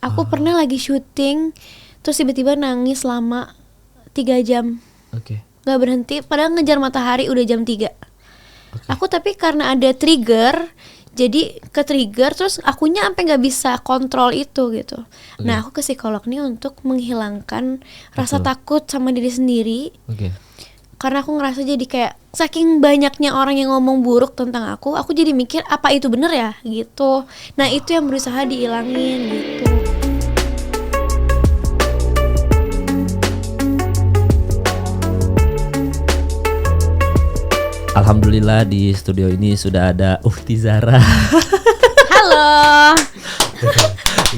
Aku pernah lagi syuting, terus tiba-tiba nangis selama 3 jam. Gak berhenti, padahal ngejar matahari udah jam 3. Aku tapi karena ada trigger, jadi ke-trigger, terus akunya sampai gak bisa kontrol itu gitu. Nah aku ke psikolog nih untuk menghilangkan rasa takut sama diri sendiri. Karena aku ngerasa jadi kayak saking banyaknya orang yang ngomong buruk tentang aku jadi mikir apa itu bener ya gitu. Nah itu yang berusaha dihilangin gitu. Alhamdulillah di studio ini sudah ada Uhti Zara. Halo.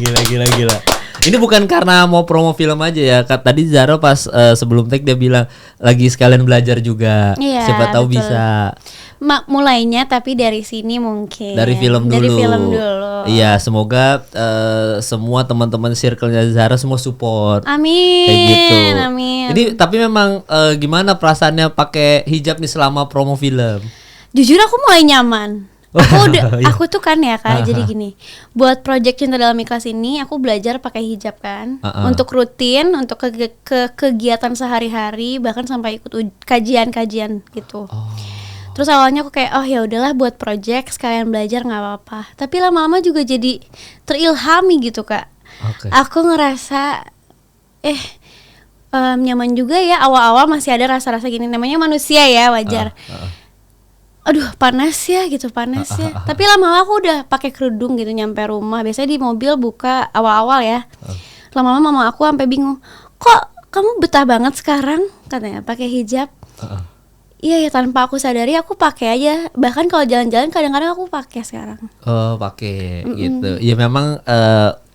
Gila. Ini bukan karena mau promo film aja ya. Tadi Zara pas sebelum take dia bilang lagi sekalian belajar juga. Iya, siapa tahu betul. bisa. Mulainya tapi dari sini mungkin. Dari film dulu. Dari film dulu. Iya, semoga semua teman-teman circle-nya Zara semua support. Amin. Kayak gitu. Amin. Ini tapi memang gimana perasaannya pakai hijab nih selama promo film? Jujur aku mulai nyaman. Aku tuh kan ya Kak, jadi gini. Buat project Cinta Dalam Ikhlas ini aku belajar pakai hijab kan. Untuk rutin, untuk ke kegiatan sehari-hari, bahkan sampai ikut kajian-kajian gitu. Terus awalnya aku kayak ya udahlah buat project sekalian belajar nggak apa-apa. Tapi lama-lama juga jadi terilhami gitu Kak. Aku ngerasa nyaman juga ya. Awal-awal masih ada rasa-rasa gini, namanya manusia ya, wajar. Aduh panas ya. Tapi lama-lama aku udah pakai kerudung gitu nyampe rumah. Biasanya di mobil buka awal-awal ya. Lama-lama mama aku sampai bingung. Kok kamu betah banget sekarang katanya pakai hijab? Iya ya, tanpa aku sadari aku pakai aja. Bahkan kalau jalan-jalan kadang-kadang aku pakai sekarang. Pakai gitu. Ya memang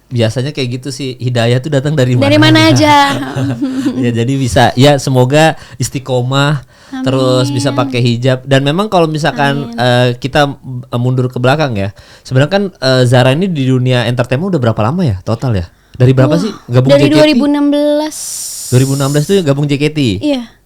biasanya kayak gitu sih, hidayah tuh datang dari mana? Dari mana aja. Ya jadi bisa ya, semoga istiqomah. Amin. Terus bisa pakai hijab. Dan memang kalau misalkan kita mundur ke belakang ya, sebenarnya kan Zara ini di dunia entertainment udah berapa lama ya total ya? Dari berapa sih gabung dari JKT? 2016 tuh gabung JKT. Iya.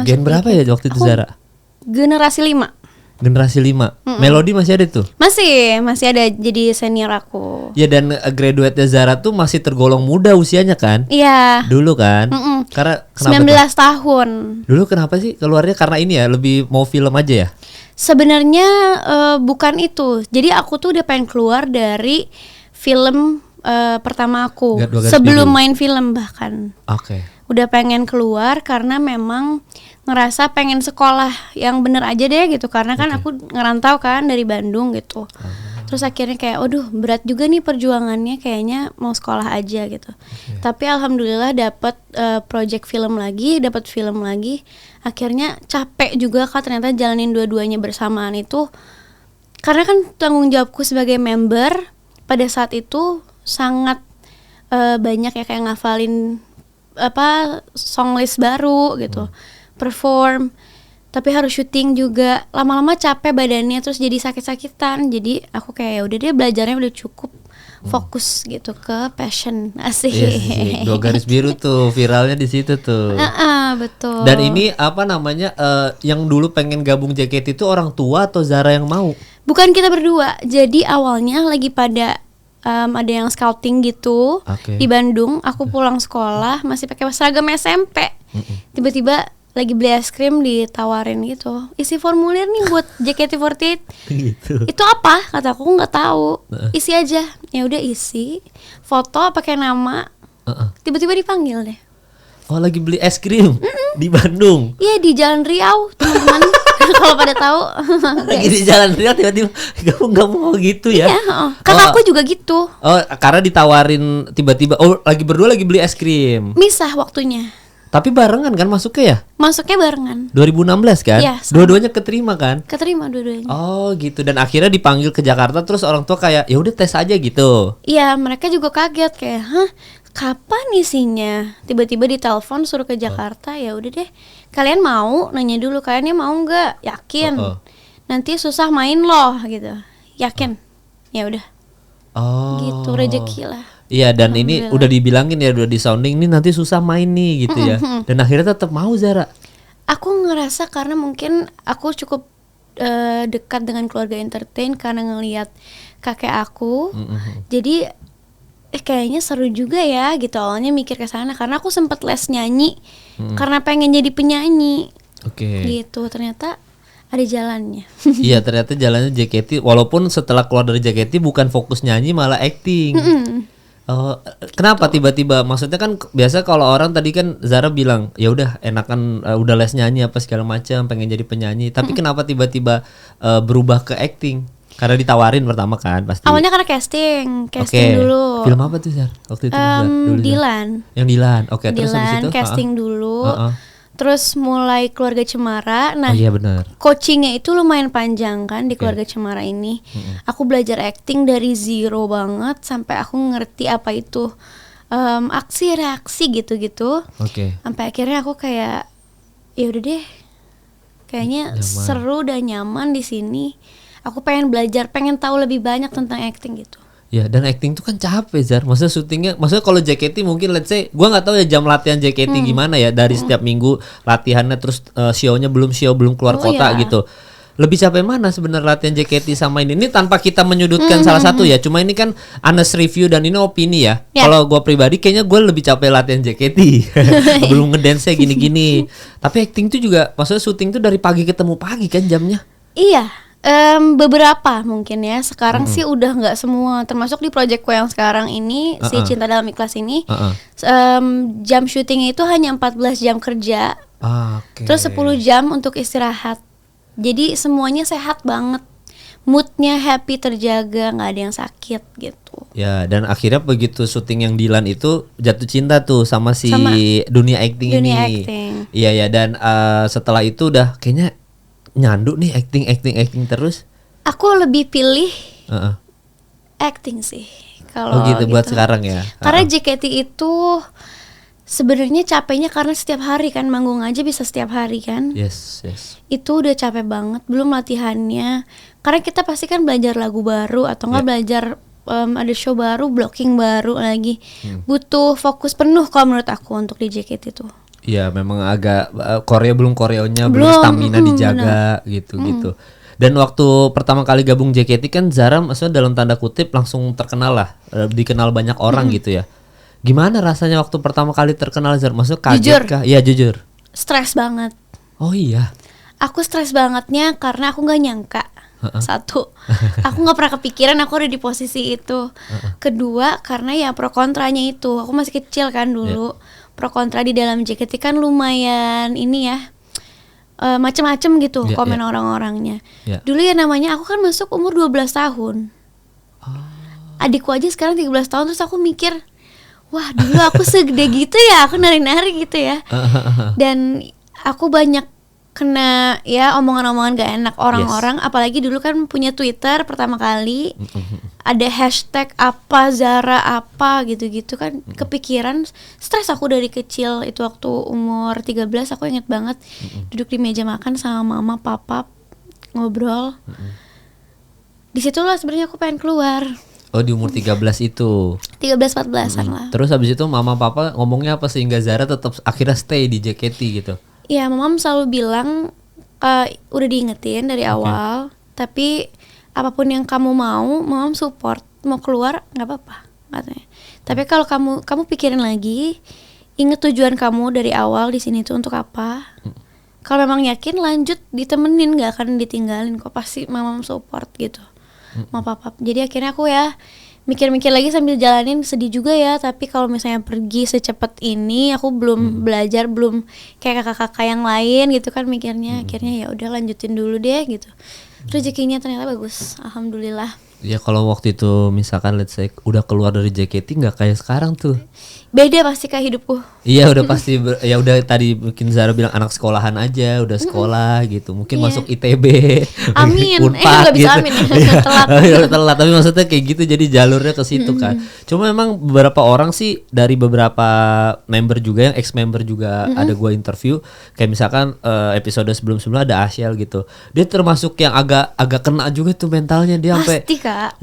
Gen berapa ya waktu itu Zara? Generasi 5. Generasi 5. Melody masih ada tuh? Masih ada, jadi senior aku. Ya, dan graduate Zara tuh masih tergolong muda usianya kan? Iya. Dulu kan? Karena kenapa 19 tuh? tahun. Dulu kenapa sih keluarnya, karena ini ya, lebih mau film aja ya? Sebenarnya bukan itu. Jadi aku tuh udah pengen keluar dari film pertama aku. Sebelum main film bahkan. Udah pengen keluar karena memang ngerasa pengen sekolah yang bener aja deh gitu. Karena kan aku ngerantau kan dari Bandung gitu. Terus akhirnya kayak berat juga nih perjuangannya, kayaknya mau sekolah aja gitu. Tapi alhamdulillah dapat project film lagi, dapat film lagi. Akhirnya capek juga Kak, ternyata jalanin dua-duanya bersamaan itu. Karena kan tanggung jawabku sebagai member pada saat itu sangat banyak ya, kayak ngafalin song list baru gitu, perform, tapi harus syuting juga, lama-lama capek badannya, terus jadi sakit-sakitan. Jadi aku kayak ya udah deh, belajarnya udah cukup, fokus gitu ke passion. Asik. Yes, 2 garis biru tuh viralnya di situ tuh. Betul. Dan ini apa namanya, yang dulu pengen gabung JKT itu orang tua atau Zara yang mau? Bukan, kita berdua. Jadi awalnya lagi pada ada yang scouting gitu di Bandung. Aku pulang sekolah masih pakai seragam SMP. Tiba-tiba lagi beli es krim ditawarin gitu, isi formulir nih buat JKT48. Gitu. Itu apa? Kata aku nggak tahu. Isi aja. Ya udah isi, foto pakai nama. Tiba-tiba dipanggil deh. Oh, lagi beli es krim di Bandung? Iya, di Jalan Riau, teman-teman. Kalau pada tahu. Lagi di Jalan Riau tiba-tiba kamu nggak mau gitu ya? Iya, kakakku juga gitu. Oh, karena ditawarin tiba-tiba. Oh, lagi berdua lagi beli es krim. Misah waktunya. Tapi barengan kan masuknya ya? Masuknya barengan. 2016 kan? Iya. Dua-duanya keterima kan? Keterima dua-duanya. Oh gitu. Dan akhirnya dipanggil ke Jakarta, terus orang tua kayak ya udah tes aja gitu. Iya, mereka juga kaget kayak, kapan isinya? Tiba-tiba ditelepon suruh ke Jakarta. Ya udah deh, kalian mau? Nanya dulu, kaliannya mau nggak? Yakin? Nanti susah main loh gitu. Yakin? Ya udah. Gitu, rezeki lah. Iya, dan ini udah dibilangin ya, udah di sounding nih nanti susah main nih gitu ya. Dan akhirnya tetap mau Zara. Aku ngerasa karena mungkin aku cukup dekat dengan keluarga entertain karena ngelihat kakek aku. Jadi kayaknya seru juga ya gitu, awalnya mikir ke sana karena aku sempet les nyanyi karena pengen jadi penyanyi. Gitu, ternyata ada jalannya. Iya, ternyata jalannya JKT, walaupun setelah keluar dari JKT bukan fokus nyanyi malah acting. Oh, kenapa tiba-tiba? Maksudnya kan biasa kalau orang tadi kan Zara bilang ya udah enakan udah les nyanyi apa segala macam, pengen jadi penyanyi. Tapi kenapa tiba-tiba berubah ke acting? Karena ditawarin pertama kan pasti. Awalnya karena casting dulu. Film apa tuh Zar? Waktu itu dulu, Dilan. Yang Dilan. Terus habis itu casting dulu. Terus mulai Keluarga Cemara. Nah, iya benar. Coachingnya itu lumayan panjang kan di Keluarga Cemara ini. Aku belajar acting dari zero banget sampai aku ngerti apa itu aksi reaksi gitu-gitu. Sampai akhirnya aku kayak ya udah deh, kayaknya seru dan nyaman di sini. Aku pengen belajar, pengen tahu lebih banyak tentang acting gitu. Ya, dan acting tuh kan capek Zar. Maksudnya syutingnya, maksudnya kalau JKT mungkin let's say, gua nggak tahu ya jam latihan JKT gimana ya, dari setiap minggu latihannya terus show-nya belum keluar kota gitu. Lebih capek mana sebenarnya latihan JKT sama ini? Ini tanpa kita menyudutkan salah satu ya. Cuma ini kan honest review dan ini opini ya. Kalau gua pribadi kayaknya gua lebih capek latihan JKT. Belum ngedance gini-gini. Tapi acting tuh juga, maksudnya syuting tuh dari pagi ketemu pagi kan jamnya. Iya. Beberapa mungkin ya. Sekarang sih udah nggak semua. Termasuk di proyekku yang sekarang ini, si Cinta Dalam Ikhlas ini, jam syutingnya itu hanya 14 jam kerja, terus 10 jam untuk istirahat. Jadi semuanya sehat banget, moodnya happy, terjaga, nggak ada yang sakit gitu. Ya, dan akhirnya begitu syuting yang Dilan itu jatuh cinta tuh sama dunia acting ini. Iya ya, dan setelah itu udah kayaknya nyandu nih acting terus. Aku lebih pilih acting sih kalau gitu buat sekarang ya. Karena JKT itu sebenarnya capeknya karena setiap hari kan, manggung aja bisa setiap hari kan. Yes. Itu udah capek banget, belum latihannya. Karena kita pasti kan belajar lagu baru atau enggak belajar ada show baru, blocking baru lagi. Butuh fokus penuh kalau menurut aku untuk di JKT itu. Iya, memang agak koreonya belum stamina dijaga gitu. Dan waktu pertama kali gabung JKT kan Zara maksudnya dalam tanda kutip langsung terkenal lah, dikenal banyak orang gitu ya. Gimana rasanya waktu pertama kali terkenal Zara? Maksudnya kaget kah? Iya jujur. Stres banget. Oh iya. Aku stres bangetnya karena aku nggak nyangka. Satu, aku nggak pernah kepikiran aku ada di posisi itu. Kedua, karena ya pro kontranya itu, aku masih kecil kan dulu. Pro kontra di dalam JKT kan lumayan ini ya, macem-macem gitu komen orang-orangnya. Dulu ya namanya aku kan masuk umur 12 tahun. Adikku aja sekarang 13 tahun, terus aku mikir, wah dulu aku segede gitu ya, aku nari-nari gitu ya. Dan aku banyak kena ya omongan-omongan gak enak orang-orang, apalagi dulu kan punya Twitter pertama kali, ada hashtag apa Zara apa gitu-gitu kan, kepikiran, stres aku dari kecil. Itu waktu umur 13 aku inget banget duduk di meja makan sama mama papa ngobrol. Disitulah sebenarnya aku pengen keluar. Oh, di umur 13 itu 13-14an lah. Terus habis itu mama papa ngomongnya apa sehingga Zara tetap akhirnya stay di JKT gitu? Iya, mama selalu bilang udah diingetin dari awal, tapi apapun yang kamu mau, mama support. Mau keluar nggak apa-apa katanya. Tapi kalau kamu pikirin lagi, inget tujuan kamu dari awal di sini tuh untuk apa. Kalau memang yakin lanjut, ditemenin, nggak akan ditinggalin kok, pasti mama support gitu. Mau papa. Jadi akhirnya aku ya mikir-mikir lagi sambil jalanin, sedih juga ya, tapi kalau misalnya pergi secepat ini aku belum belajar, belum kayak kakak-kakak yang lain gitu kan mikirnya. Akhirnya ya udah lanjutin dulu deh gitu. Rezekinya ternyata bagus, alhamdulillah. Ya kalau waktu itu misalkan let's say udah keluar dari JKT nggak kayak sekarang tuh. Beda pasti kayak hidupku. Iya udah pasti ya udah tadi mungkin Zara bilang anak sekolahan aja, udah sekolah gitu. Mungkin masuk ITB. Amin. Unpad, gak bisa gitu. amin. Telat. Telat, tapi maksudnya kayak gitu jadi jalurnya ke situ kan. Cuma memang beberapa orang sih dari beberapa member juga yang ex-member juga ada gua interview, kayak misalkan episode sebelum-sebelumnya ada Asyel gitu. Dia termasuk yang agak kena juga tuh mentalnya, dia sampai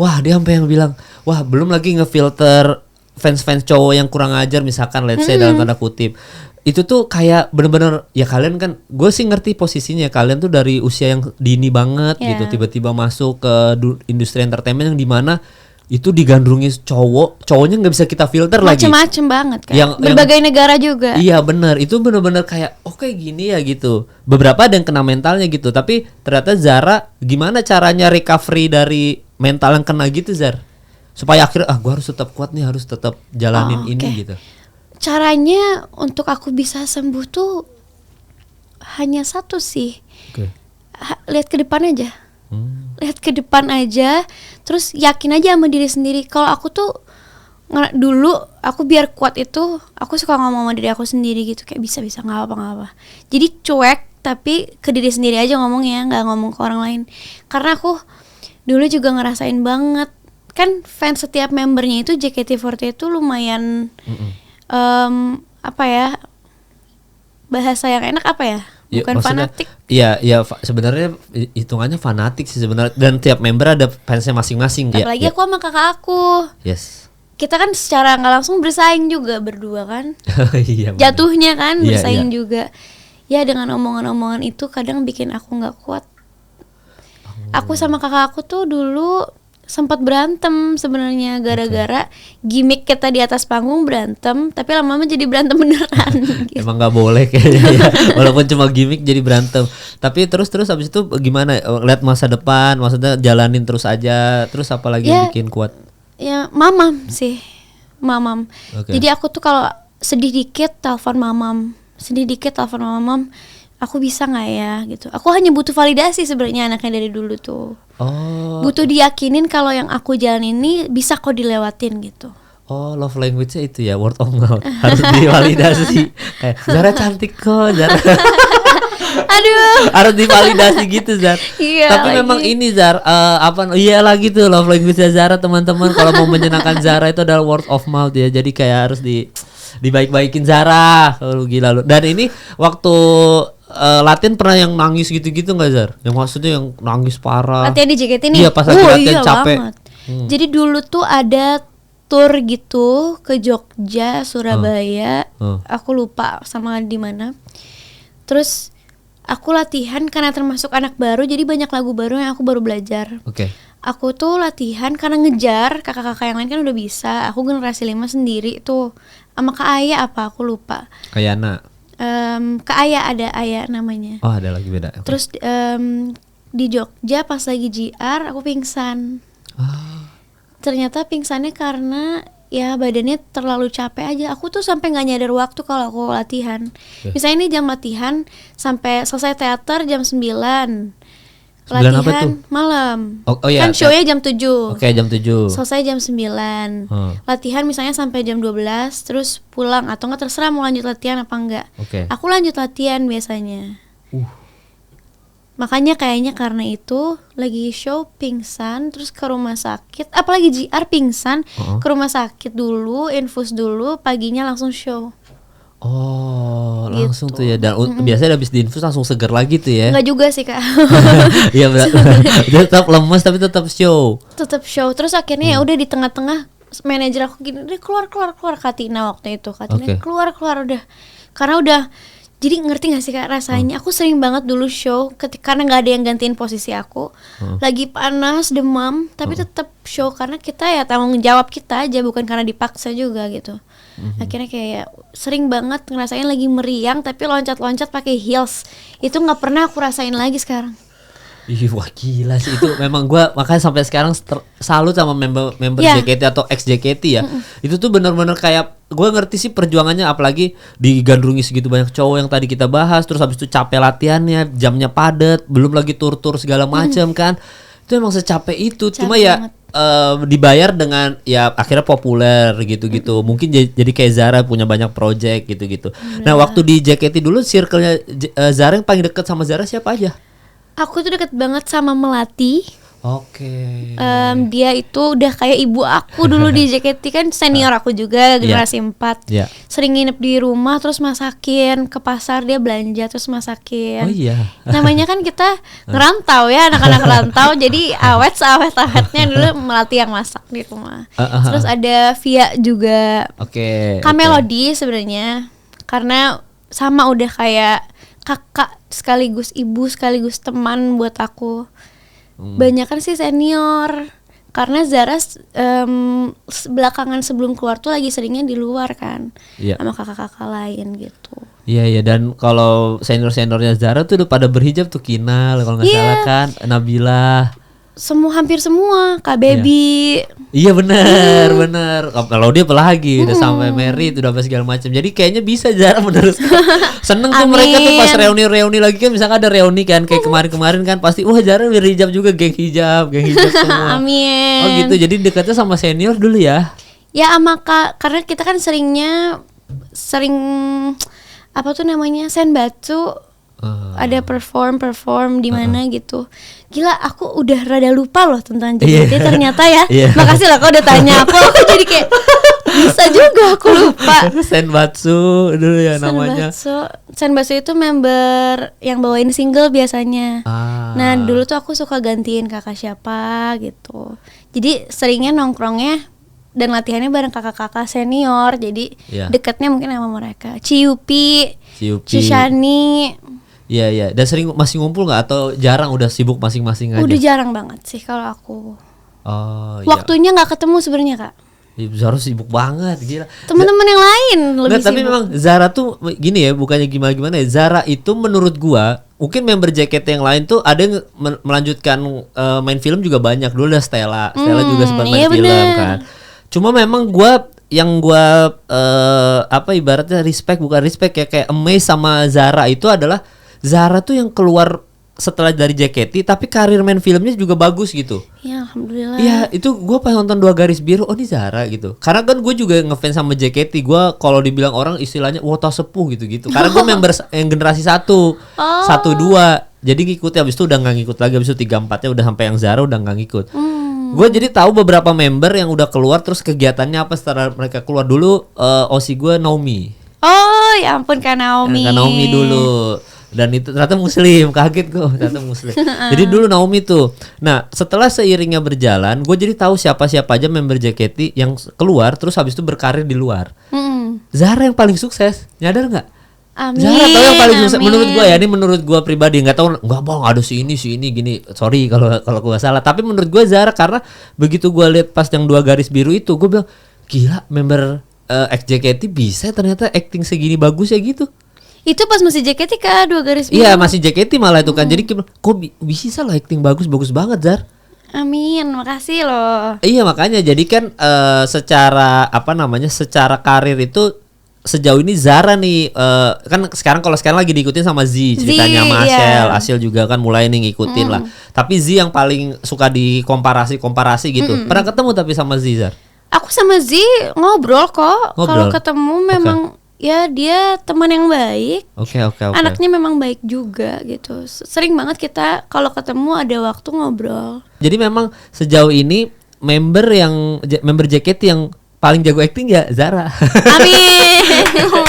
wah, dia sampai yang bilang, wah belum lagi ngefilter fans-fans cowok yang kurang ajar misalkan let's say dalam tanda kutip. Itu tuh kayak bener-bener ya kalian kan, gue sih ngerti posisinya kalian tuh dari usia yang dini banget gitu, tiba-tiba masuk ke industri entertainment yang dimana itu digandrungi cowoknya nggak bisa kita filter lagi. Macem-macem banget kan. Berbagai negara juga. Iya benar, itu benar-benar kayak kayak gini ya gitu. Beberapa ada yang kena mentalnya gitu, tapi ternyata Zara gimana caranya recovery dari mental yang kena gitu Zar? Supaya akhirnya gue harus tetap kuat nih, harus tetap jalanin ini gitu. Caranya untuk aku bisa sembuh tuh hanya satu sih. Lihat ke depan aja. Lihat ke depan aja, terus yakin aja sama diri sendiri. Kalau aku tuh dulu aku biar kuat itu aku suka ngomong sama diri aku sendiri gitu, kayak bisa nggak apa. Jadi cuek, tapi ke diri sendiri aja ngomongnya, nggak ngomong ke orang lain. Karena aku dulu juga ngerasain banget kan, fans setiap membernya itu JKT48 itu lumayan apa ya, bahasa yang enak apa ya? Bukan fanatik. Iya, sebenarnya hitungannya fanatik sih sebenarnya, dan tiap member ada fansnya masing-masing. Apalagi aku sama kakak aku. Yes. Kita kan secara nggak langsung bersaing juga berdua kan. Iya, jatuhnya kan bersaing juga. Ya dengan omongan-omongan itu kadang bikin aku nggak kuat. Aku sama kakak aku tuh dulu sempat berantem sebenarnya gara-gara gimmick kita di atas panggung berantem, tapi lama-lama jadi berantem beneran. Gitu. Emang nggak boleh kayaknya ya. Walaupun cuma gimmick jadi berantem. Tapi terus abis itu gimana? Lihat masa depan, maksudnya jalanin terus aja. Terus apa lagi yang bikin kuat? Ya mamam sih, mamam. Jadi aku tuh kalau sedih dikit telepon mamam, aku bisa nggak ya gitu. Aku hanya butuh validasi sebenarnya anaknya dari dulu tuh. Butuh diyakinin kalau yang aku jalan ini bisa kok dilewatin gitu. Love language-nya itu ya, word of mouth. Harus divalidasi. Kayak Zara cantik kok, Zara. Aduh. Harus divalidasi gitu Zar. Iya, tapi memang ini Zar, iyalah gitu love language-nya Zara teman-teman. Kalau mau menyenangkan Zara itu adalah word of mouth ya. Jadi kayak harus dibaik-baikin Zara. Gila lu. Dan ini waktu latihan pernah yang nangis gitu-gitu nggak Zar? Yang maksudnya yang nangis parah. Latihan di JKT nih? Iya, pas latihan capek. Jadi dulu tuh ada tour gitu ke Jogja, Surabaya. Aku lupa sama di mana. Terus aku latihan karena termasuk anak baru, jadi banyak lagu baru yang aku baru belajar. Aku tuh latihan karena ngejar kakak-kakak yang lain kan udah bisa. Aku generasi 5 sendiri tuh sama Kak Aya apa aku lupa. Kayana. Kak Aya, ada Aya namanya. Ada lagi beda. Terus di Jogja pas lagi JR aku pingsan. Ternyata pingsannya karena ya badannya terlalu capek aja. Aku tuh sampai nggak nyadar waktu kalau aku latihan. Misalnya ini jam latihan sampai selesai teater jam 9. Latihan malam. Kan show-nya jam 7. Jam 7. Selesai jam 9. Latihan misalnya sampai jam 12, terus pulang atau enggak terserah mau lanjut latihan apa enggak. Aku lanjut latihan biasanya. Makanya kayaknya karena itu lagi show pingsan, terus ke rumah sakit, apalagi JR pingsan, ke rumah sakit dulu, infus dulu, paginya langsung show. Langsung tuh ya. Dan biasanya habis diinfus langsung seger lagi tuh ya. Enggak juga sih Kak. Iya dia tetap lemes tapi tetap show. Terus akhirnya ya udah di tengah-tengah manajer aku gini, udah keluar Katina waktu itu. Katina keluar udah. Karena udah, jadi ngerti gak sih Kak rasanya? Aku sering banget dulu show karena gak ada yang gantiin posisi aku. Lagi panas, demam, tapi tetap show karena kita ya tanggung jawab kita aja, bukan karena dipaksa juga gitu. Akhirnya kayak sering banget ngerasain lagi meriang tapi loncat-loncat pakai heels. Itu nggak pernah aku rasain lagi sekarang. Wah gila sih itu. Memang gue makanya sampai sekarang salut sama member JKT atau ex JKT ya. Itu tuh benar-benar kayak gue ngerti sih perjuangannya, apalagi digandrungi segitu banyak cowok yang tadi kita bahas. Terus habis itu capek latihannya, jamnya padat, belum lagi tur-tur segala macam kan. Itu emang secapek itu. Cuma ya dibayar dengan ya akhirnya populer gitu-gitu. Mungkin jadi kayak Zara punya banyak project gitu-gitu. Nah waktu di JKT dulu circle-nya Zara yang paling deket sama Zara siapa aja? Aku tuh deket banget sama Melati. Dia itu udah kayak ibu aku dulu di JKT, kan senior aku juga, generasi 4. Sering nginep di rumah terus masakin, ke pasar dia belanja terus masakin. Namanya kan kita ngerantau ya, anak-anak rantau, jadi awet-awetnya dulu Melati yang masak di rumah. Terus ada Via juga. Kak Melody sebenarnya karena sama udah kayak kakak sekaligus ibu sekaligus teman buat aku. Banyak kan sih senior. karena Zara belakangan sebelum keluar tuh lagi seringnya di luar kan, sama kakak-kakak lain gitu. Iya, dan kalau senior-seniornya Zara tuh udah pada berhijab tuh, Kinal kalau nggak salah kan, Nabila. Hampir semua, Kak Baby. Iya benar. Kalau dia apalagi udah sampai merit, udah apa segala macam. Jadi kayaknya bisa Zara meneruskan. Seneng tuh mereka tuh pas reuni lagi kan, misalkan ada reuni kan kayak kemarin kan pasti wah Zara berhijab juga, geng hijab semua. Amin. Oh gitu. Jadi dekatnya sama senior dulu ya. Ya sama Kak, karena kita kan sering apa tuh namanya senbatsu. Ada perform di mana gitu. Gila, aku udah rada lupa loh tentang JKT ternyata ya. Makasih lah kau udah tanya aku jadi kayak bisa juga aku lupa. Senbatsu dulu ya namanya. Senbatsu itu member yang bawain single biasanya. Nah dulu tuh aku suka gantiin kakak siapa gitu. Jadi seringnya nongkrongnya dan latihannya bareng kakak-kakak senior. Jadi dekatnya mungkin sama mereka. Ciupi. Cishani. Iya. Dan sering masih ngumpul nggak atau jarang udah sibuk masing-masing aja? Udah jarang banget sih kalau aku. Waktunya nggak ketemu sebenarnya Kak. Zara sibuk banget, gila. Teman-teman yang lain lebih sibuk. Tapi memang Zara tuh gini ya, bukannya gimana ya. Zara itu menurut gua, mungkin member JKT yang lain tuh ada yang melanjutkan main film juga banyak. Dulu ada Stella juga sempat main film kan. Cuma memang yang gua ibaratnya bukan respect ya, kayak amazed sama Zara itu adalah Zara tuh yang keluar setelah dari JKT tapi karir main filmnya juga bagus gitu. Ya alhamdulillah. Iya itu gue pas nonton 2 Garis Biru, oh ini Zara gitu. Karena kan gue juga ngefans sama JKT. Gue kalau dibilang orang istilahnya wota sepuh gitu. Karena gue member yang generasi 1, 1, 2. Jadi ngikutin, abis itu udah gak ngikut lagi. Abis itu 3-4-nya udah sampai yang Zara udah gak ngikut. Gue jadi tahu beberapa member yang udah keluar terus kegiatannya apa setelah mereka keluar. Dulu OSI gue Naomi. Oh ya ampun Kak Naomi. Kak Naomi dulu. Dan itu ternyata muslim, kaget gue ternyata muslim. Jadi dulu Naomi tuh. Nah setelah seiringnya berjalan, gue jadi tahu siapa-siapa aja member JKT yang keluar terus habis itu berkarir di luar. Zara yang paling sukses, nyadar nggak? Zara tahu yang paling sukses menurut gue ya, ini menurut gue pribadi, nggak tahu nggak bang ada si ini gini. Sorry kalau gue salah. Tapi menurut gue Zara, karena begitu gue lihat pas yang 2 Garis Biru itu, gue bilang gila member ex JKT bisa ternyata acting segini bagus ya gitu. Itu pas masih JKT Kak, 2 Garis Biru. Iya masih JKT malah itu kan. Jadi kok bisa lah acting bagus banget Zar. Amin, makasih loh. Iya makanya jadi kan secara karir itu sejauh ini Zara nih kan sekarang lagi diikutin sama Z ceritanya sama Asil juga kan mulai nih ngikutin lah. Tapi Z yang paling suka dikomparasi gitu. Pernah ketemu tapi sama Z Zar? Aku sama Z ngobrol kok. Kalau ketemu memang ya dia teman yang baik. Oke. Anaknya memang baik juga gitu. Sering banget kita kalau ketemu ada waktu ngobrol. Jadi memang sejauh ini member JKT yang paling jago acting ya Zara. Amin.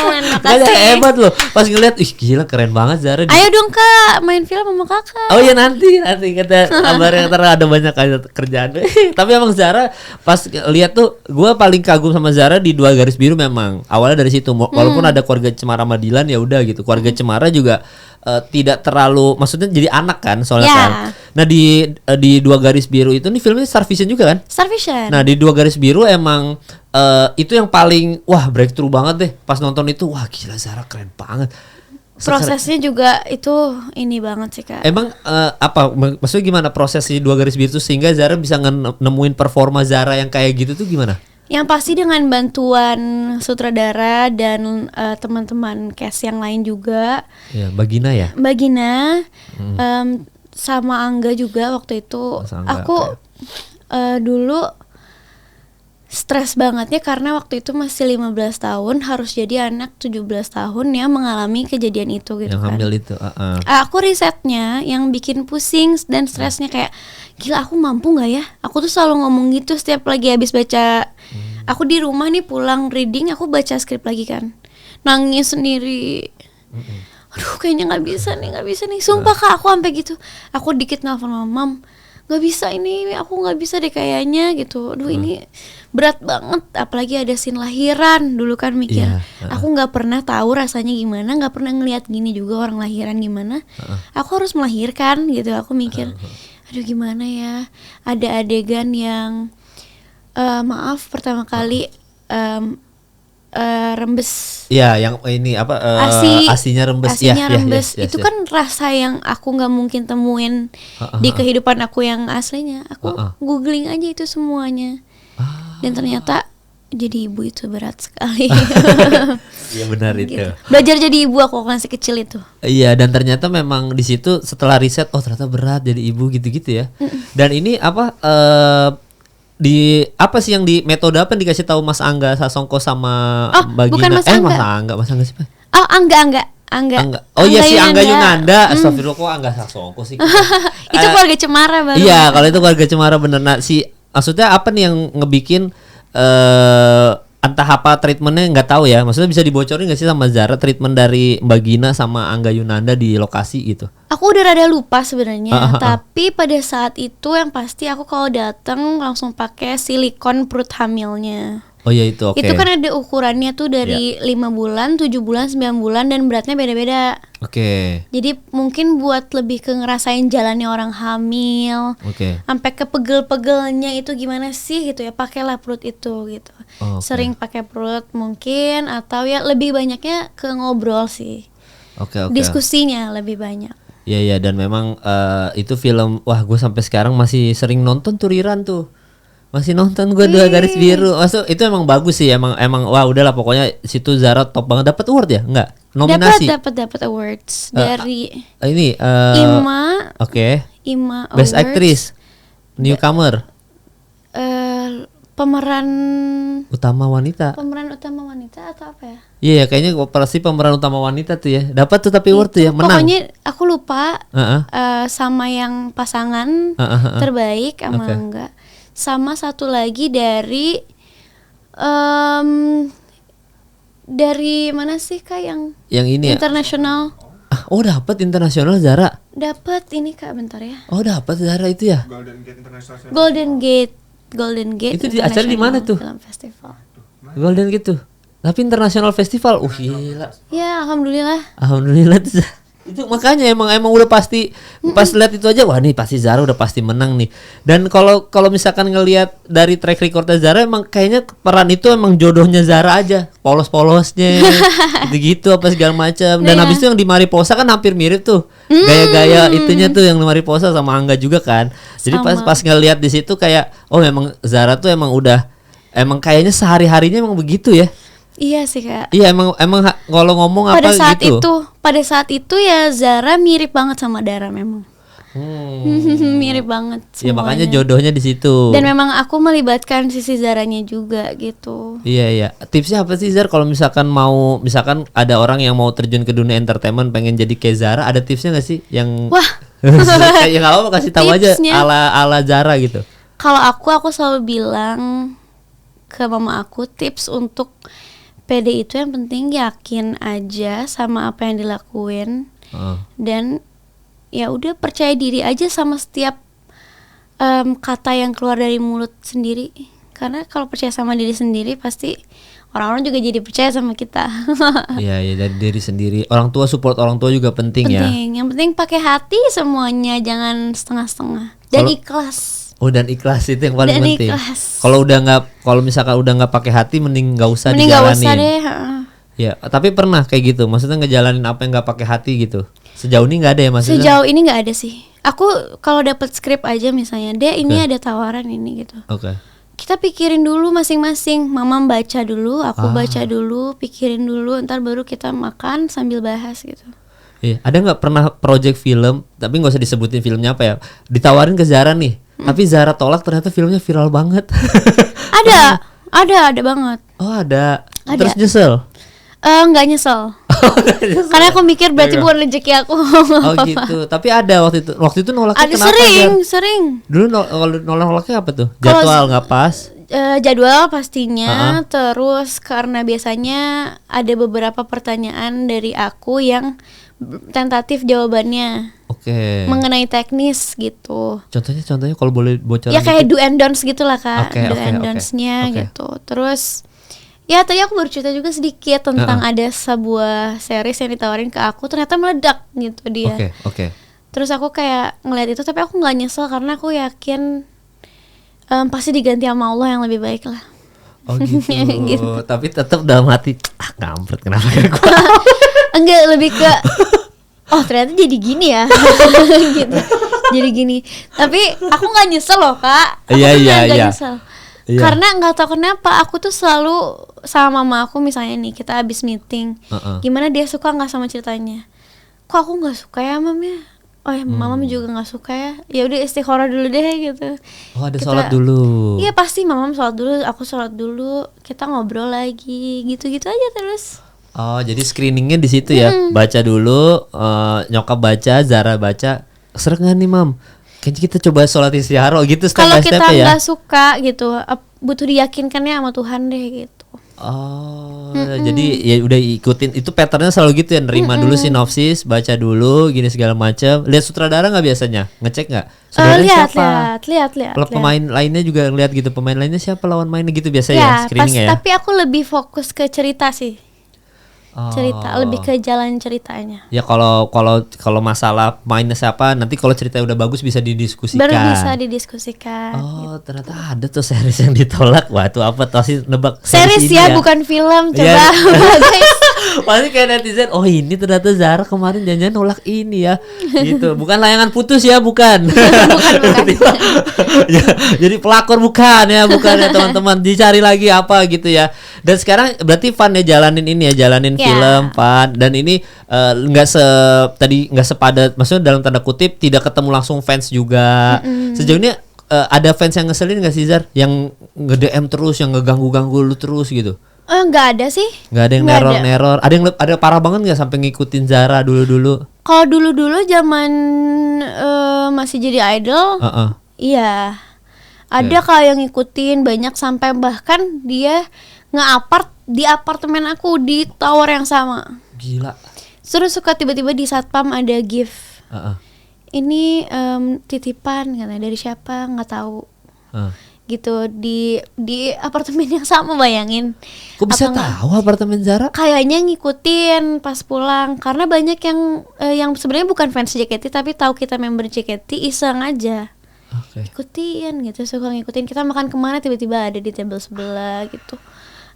Makasih. Hebat loh. Pas ngeliat, ih gila keren banget Zara. Ayo dong Kak, main film sama Kakak. Oh iya nanti kata kabarnya ntar ada banyak kerjaan. Tapi emang Zara pas lihat tuh, gue paling kagum sama Zara di 2 Garis Biru memang. Awalnya dari situ, walaupun ada keluarga Cemara sama Dilan ya udah gitu. Keluarga Cemara juga tidak terlalu, maksudnya jadi anak kan soalnya kan. Nah di 2 Garis Biru itu nih filmnya Star Vision juga kan? Star Vision. Nah di 2 Garis Biru emang itu yang paling breakthrough banget deh. Pas nonton itu wah gila Zara keren banget. Prosesnya juga itu ini banget sih Kak. Emang maksudnya gimana prosesnya 2 Garis Biru itu sehingga Zara bisa nemuin performa Zara yang kayak gitu tuh gimana? Yang pasti dengan bantuan sutradara dan teman-teman cast yang lain juga. Ya, Bagina ya? Bagina, sama Angga juga waktu itu. Aku dulu stres bangetnya karena waktu itu masih 15 tahun harus jadi anak 17 tahun yang mengalami kejadian itu gitu yang kan. Hamil itu. Aku risetnya yang bikin pusing dan stresnya kayak gila aku mampu nggak ya? Aku tuh selalu ngomong gitu setiap lagi habis baca. Aku di rumah nih pulang reading aku baca skrip lagi kan. Nangis sendiri. Aduh kayaknya nggak bisa nih. Sumpah Kak aku sampai gitu. Aku dikit nelfon Mam. Nggak bisa ini aku nggak bisa deh kayaknya gitu. Aduh ini berat banget, apalagi ada scene lahiran dulu kan mikir. Aku nggak pernah tahu rasanya gimana, nggak pernah ngeliat gini juga orang lahiran gimana. Aku harus melahirkan gitu. Aku mikir, aduh gimana ya, ada adegan yang maaf pertama kali rembes. Iya, yang ini apa asinya rembes. Asinya rembes. Itu kan rasa yang aku nggak mungkin temuin di kehidupan aku yang aslinya. Aku googling aja itu semuanya. Dan ternyata jadi ibu itu berat sekali. Iya benar gitu. Itu. Belajar jadi ibu aku masih kecil itu. Iya, dan ternyata memang di situ setelah riset, oh ternyata berat jadi ibu gitu-gitu ya. Dan ini apa? Di apa sih yang di metode apa yang dikasih tahu Mas Angga Sasongko sama Mbak Gina? Bukan Mas Angga. Mas Angga siapa? Oh, Angga. Oh iya si Angga Yunanda. Astagfirullah, kok Angga Sasongko sih? Itu keluarga Cemara baru. Iya, kalau itu keluarga Cemara bener. Nah, maksudnya apa nih yang ngebikin entah apa treatmentnya nggak tahu ya. Maksudnya bisa dibocorin nggak sih sama Zara treatment dari Mbak Gina sama Angga Yunanda di lokasi gitu? Aku udah rada lupa sebenarnya, tapi pada saat itu yang pasti aku kalau datang langsung pakai silikon perut hamilnya. Oh iya itu oke. Itu kan ada ukurannya tuh dari 5 bulan, 7 bulan, 9 bulan dan beratnya beda-beda. Oke. Jadi mungkin buat lebih ke ngerasain jalannya orang hamil. Oke. Sampai ke pegel-pegelnya itu gimana sih gitu ya, pakailah perut itu gitu. Sering pakai perut mungkin, atau ya lebih banyaknya ke ngobrol sih. Oke. Diskusinya lebih banyak. Iya dan memang itu film, wah gue sampai sekarang masih sering nonton Turiran tuh. Masih nonton gue 2 garis biru. Maksud itu emang bagus sih, emang wah udahlah pokoknya situ Zara top banget. Dapat award ya? Enggak. Nominasi. Dapat awards dari ini IMA. Oke. IMA Best Awards. Actress. Newcomer. Pemeran utama wanita. Pemeran utama wanita atau apa ya? Iya, kayaknya pasti pemeran utama wanita tuh ya. Dapat tuh tapi award tuh ya, menang. Pokoknya aku lupa sama yang pasangan terbaik sama enggak. Sama satu lagi dari mana sih Kak yang ini internasional? Oh dapat internasional Zara. Dapat ini Kak, bentar ya. Oh dapat Zara itu ya. Golden Gate. Itu di acara di mana tuh? Film festival. Golden Gate tuh. Tapi internasional festival. Gila. Ya alhamdulillah. Alhamdulillah tuh. Itu makanya emang udah pasti pas lihat itu aja, wah nih pasti Zara udah pasti menang nih. Dan kalau misalkan ngelihat dari track recordnya Zara, emang kayaknya peran itu emang jodohnya Zara aja, polos-polosnya gitu apa segala macam. Dan habis itu yang di Mariposa kan hampir mirip tuh gaya-gaya itunya tuh yang di Mariposa sama Angga juga kan. Jadi pas ngelihat di situ kayak oh memang Zara tuh emang kayaknya sehari-harinya emang begitu ya. Iya sih Kak. Iya emang kalau ngomong pada apa gitu. Pada saat itu ya Zara mirip banget sama Dara memang. Mirip banget semuanya. Ya makanya jodohnya di situ. Dan memang aku melibatkan sisi Zaranya juga gitu. Iya. Tipsnya apa sih Zara kalau misalkan ada orang yang mau terjun ke dunia entertainment pengen jadi kayak Zara, ada tipsnya nggak sih yang wah ya nggak apa kasih tahu aja ala Zara gitu. Kalau aku selalu bilang ke mama aku, tips untuk pede itu yang penting yakin aja sama apa yang dilakuin dan ya udah percaya diri aja sama setiap kata yang keluar dari mulut sendiri, karena kalau percaya sama diri sendiri pasti orang-orang juga jadi percaya sama kita. Iya dari diri sendiri. Support orang tua juga penting ya. Yang penting pakai hati semuanya, jangan setengah-setengah dan ikhlas. Oh dan ikhlas itu yang paling penting. Kalau misalkan udah nggak pakai hati, mending nggak usah dijalanin. Nggak usah deh. Ya, tapi pernah kayak gitu. Maksudnya ngejalanin apa yang nggak pakai hati gitu. Sejauh ini nggak ada ya maksudnya? Sejauh ini nggak ada sih. Aku kalau dapat skrip aja misalnya, ini ada tawaran ini gitu. Oke. Kita pikirin dulu masing-masing. Mama baca dulu, aku baca dulu, pikirin dulu, ntar baru kita makan sambil bahas gitu. Iya. Ada nggak pernah project film, tapi nggak usah disebutin filmnya apa ya? Ditawarin ke Zara nih. Tapi Zara tolak, ternyata filmnya viral banget. Ada banget. Oh ada. Terus nyesel? Nggak nyesel. Karena aku mikir berarti bukan rezeki aku. Oh gitu. Tapi ada waktu itu nolaknya ada kenapa? Sering. Dulu nolaknya apa tuh? Jadwal nggak pas? Jadwal pastinya. Terus karena biasanya ada beberapa pertanyaan dari aku yang tentatif jawabannya. Oke. Mengenai teknis gitu. Contohnya kalau boleh bocorin. Ya kayak do and don'ts gitulah Kak. Do and don'ts-nya gitu. Terus ya tadi aku baru cerita juga sedikit tentang ada sebuah series yang ditawarin ke aku, ternyata meledak gitu dia. Oke. Terus aku kayak ngeliat itu, tapi aku nggak nyesel karena aku yakin pasti diganti sama Allah yang lebih baik lah. Oh gitu. Gitu. Tapi tetap dalam hati, ngampret kenapa ya gue? Enggak, lebih ke oh ternyata jadi gini ya. Gitu. Jadi gini. Tapi aku nggak nyesel loh Kak. Iya. Nyesel. Iya. Karena nggak tahu kenapa aku tuh selalu sama mama aku, misalnya nih kita habis meeting, gimana dia suka nggak sama ceritanya? Kok aku nggak suka ya mamnya? Oh ya mama juga nggak suka ya. Ya udah istikharah dulu deh gitu. Oh ada sholat dulu. Iya pasti mama sholat dulu, aku sholat dulu, kita ngobrol lagi, gitu-gitu aja terus. Oh jadi screeningnya di situ ya, baca dulu, nyokap baca, Zara baca, seret nggak nih mam? Kayaknya kita coba sholat istikharah gitu step by step ya. Kalau kita nggak suka gitu, butuh diyakinkannya sama Tuhan deh gitu. Oh, jadi ya udah ikutin itu patternnya selalu gitu ya, nerima dulu sinopsis, baca dulu, gini segala macam. Lihat sutradara nggak biasanya, ngecek nggak? Lihat. Kalau pemain lainnya juga ngeliat gitu, pemain lainnya siapa lawan mainnya gitu biasa ya screening ya. Tapi aku lebih fokus ke cerita sih. Cerita lebih ke jalan ceritanya. Ya kalau masalah mainnya siapa, nanti kalau ceritanya udah bagus bisa didiskusikan. Baru bisa didiskusikan. Oh gitu. Ternyata ada tuh series yang ditolak. Wah itu apa tuh sih, nebak series ya, bukan film. Coba guys. Pasti kayak netizen, oh ini ternyata Zara kemarin jangan nolak ini ya. Gitu. Bukan layangan putus ya, bukan. bukan. Jadi pelakor bukan ya teman-teman. Dicari lagi apa gitu ya. Dan sekarang berarti fun ya jalanin ini ya, film fun, dan ini nggak sepadat, maksudnya dalam tanda kutip tidak ketemu langsung fans juga. Sejauh ini ada fans yang ngeselin nggak sih Zar, yang nge-DM terus, yang ngeganggu lu terus gitu? Nggak ada sih. Nggak ada yang neror. Ada parah banget nggak sampai ngikutin Zara dulu? Kalau dulu zaman masih jadi idol, iya ada kayak yang ngikutin banyak, sampai bahkan dia nge-apart di apartemen aku di tower yang sama. Gila. Terus suka tiba-tiba di satpam ada gift. Ini titipan katanya, dari siapa nggak tahu. Gitu di apartemen yang sama, bayangin. Kok bisa tahu apartemen Zara? Kayaknya ngikutin pas pulang, karena banyak yang sebenarnya bukan fans JKT tapi tahu kita member JKT, iseng aja. Ikutin gitu, suka ngikutin kita makan kemana, tiba-tiba ada di table sebelah gitu.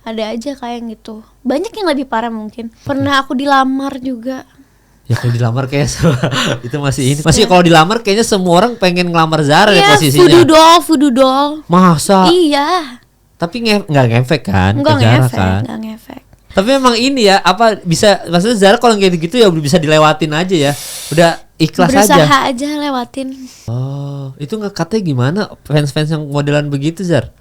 Ada aja kayak gitu. Banyak yang lebih parah mungkin. Pernah aku dilamar juga. Ya kalau dilamar kayak itu masih ini. Masih kalau dilamar kayaknya semua orang pengen ngelamar Zara ya posisinya. Voodoo doll. Masa? Iya. Tapi nggak ngefek kan? Nggak ngefek. Tapi memang ini ya, apa bisa, maksudnya Zara kalau kayak gitu ya bisa dilewatin aja ya. Udah ikhlas Berusaha aja lewatin. Oh, itu nggak katanya gimana fans-fans yang modelan begitu Zar?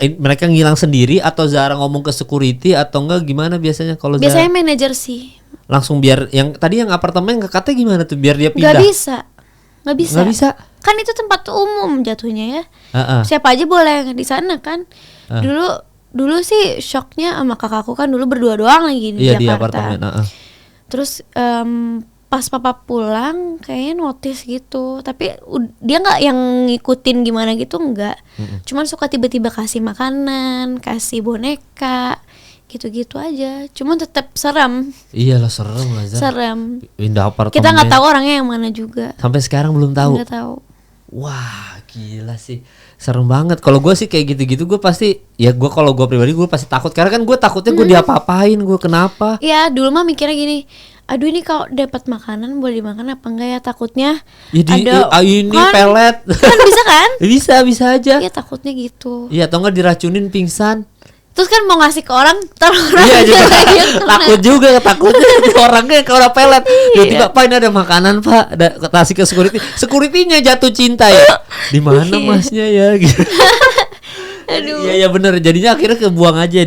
Mereka ngilang sendiri atau Zara ngomong ke security atau enggak gimana biasanya kalau Zara? Biasanya manajer sih. Langsung biar yang tadi yang apartemen katanya gimana tuh biar dia pindah? Nggak bisa. Kan itu tempat umum jatuhnya ya. Siapa aja boleh di sana kan. Dulu sih shocknya sama kakakku, kan dulu berdua doang lagi di Jakarta. Di apartemen. Terus pas papa pulang kayaknya notice gitu, tapi dia nggak yang ngikutin gimana gitu, nggak. Cuman suka tiba-tiba kasih makanan, kasih boneka, gitu-gitu aja. Cuman tetap serem. Iyalah serem lah Zar. Serem. Pindah apartemen. Kita nggak tahu orangnya yang mana juga. Sampai sekarang belum tahu. Nggak tahu. Wah gila sih, serem banget. Kalau gue sih kayak gitu-gitu gue pasti, ya gue kalau gue pribadi gue pasti takut, karena kan gue takutnya gue diapa-apain, gue kenapa? Ya dulu mah mikirnya gini, aduh ini kalau dapat makanan boleh dimakan apa enggak ya, takutnya ada ini kan, pelet kan bisa kan? bisa aja. Iya takutnya gitu. Iya atau enggak diracunin pingsan. Terus kan mau ngasih ke orang, iya juga takutnya orangnya kalau udah pelet. Tiba-tiba Pak ini ada makanan Pak, ada kasih ke securitynya jatuh cinta ya. Di mana masnya ya gitu. Aduh. Iya bener, jadinya akhirnya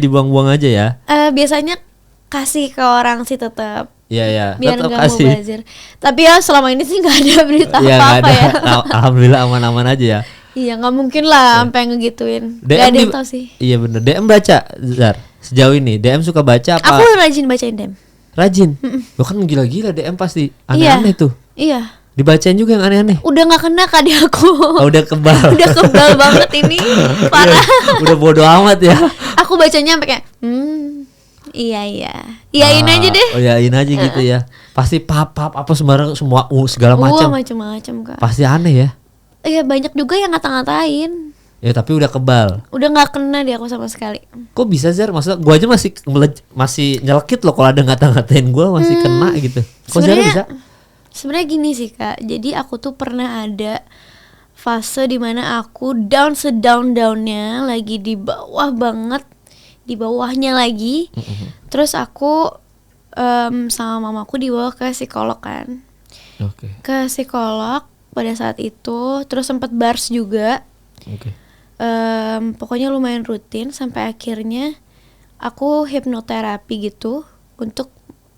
dibuang-buang aja ya. Biasanya kasih ke orang sih tetap. Iya. Biar nggak mubazir. Tapi ya selama ini sih nggak ada berita apa-apa ya. Alhamdulillah aman-aman aja ya. Iya nggak mungkin lah sampai ngegituin. Gak ada yang tahu sih. Iya bener. DM baca Zar sejauh ini. DM suka baca apa? Aku rajin bacain DM. Rajin? Lo kan gila-gila DM pasti aneh-aneh tuh. Iya. Dibacain juga yang aneh-aneh. Udah nggak kena kak di aku. Udah kebal. Udah kebal banget ini. Parah. Udah bodo amat ya. Aku bacanya sampai kayak Iyain aja deh. Oh iyain aja gitu ya. Pasti pap apa sembarang semua segala macam. Macam-macam Kak. Pasti aneh ya. Iya banyak juga yang ngata-ngatain. Ya tapi udah kebal. Udah nggak kena dia aku sama sekali. Kok bisa Zar? Maksudnya gue aja masih nyelekit loh kalau ada ngata-ngatain gue masih kena gitu. Kok Zar bisa? Sebenarnya gini sih Kak. Jadi aku tuh pernah ada fase dimana aku sedown-downnya lagi di bawah banget, di bawahnya lagi. Terus aku sama mamaku dibawa ke psikolog kan. Ke psikolog pada saat itu. Terus sempat bars juga. Pokoknya lumayan rutin sampai akhirnya aku hipnoterapi gitu untuk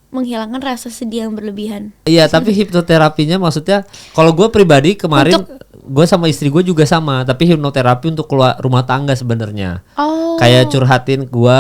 menghilangkan rasa sedih yang berlebihan. Iya, tapi hipnoterapinya maksudnya kalau gue pribadi kemarin gue sama istri gue juga sama, tapi hipnoterapi untuk keluar rumah tangga sebenarnya. Kayak curhatin gue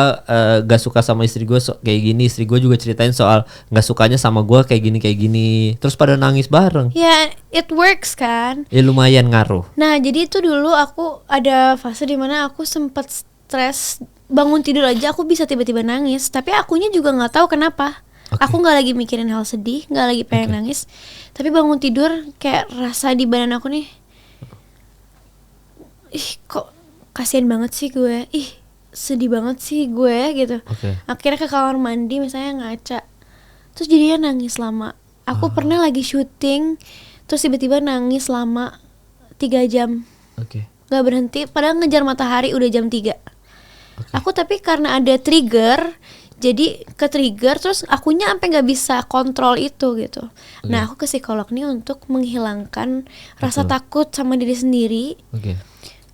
gak suka sama istri gue kayak gini, istri gue juga ceritain soal gak sukanya sama gue kayak gini, terus pada nangis bareng. Ya, it works kan? Ya lumayan ngaruh. Nah, jadi itu dulu aku ada fase dimana aku sempat stres, bangun tidur aja aku bisa tiba-tiba nangis, tapi akunya juga nggak tahu kenapa. Aku nggak lagi mikirin hal sedih, nggak lagi pengen nangis, tapi bangun tidur kayak rasa di badan aku nih, kok kasian banget sih gue, sedih banget sih gue gitu. Akhirnya ke kamar mandi misalnya ngaca, terus jadinya nangis lama. Aku pernah lagi syuting, terus tiba-tiba nangis lama 3 jam, nggak berhenti, padahal ngejar matahari udah jam 3. Aku tapi karena ada trigger, jadi ke trigger terus akunya sampai nggak bisa kontrol itu gitu. Nah aku ke psikolog nih untuk menghilangkan rasa takut sama diri sendiri.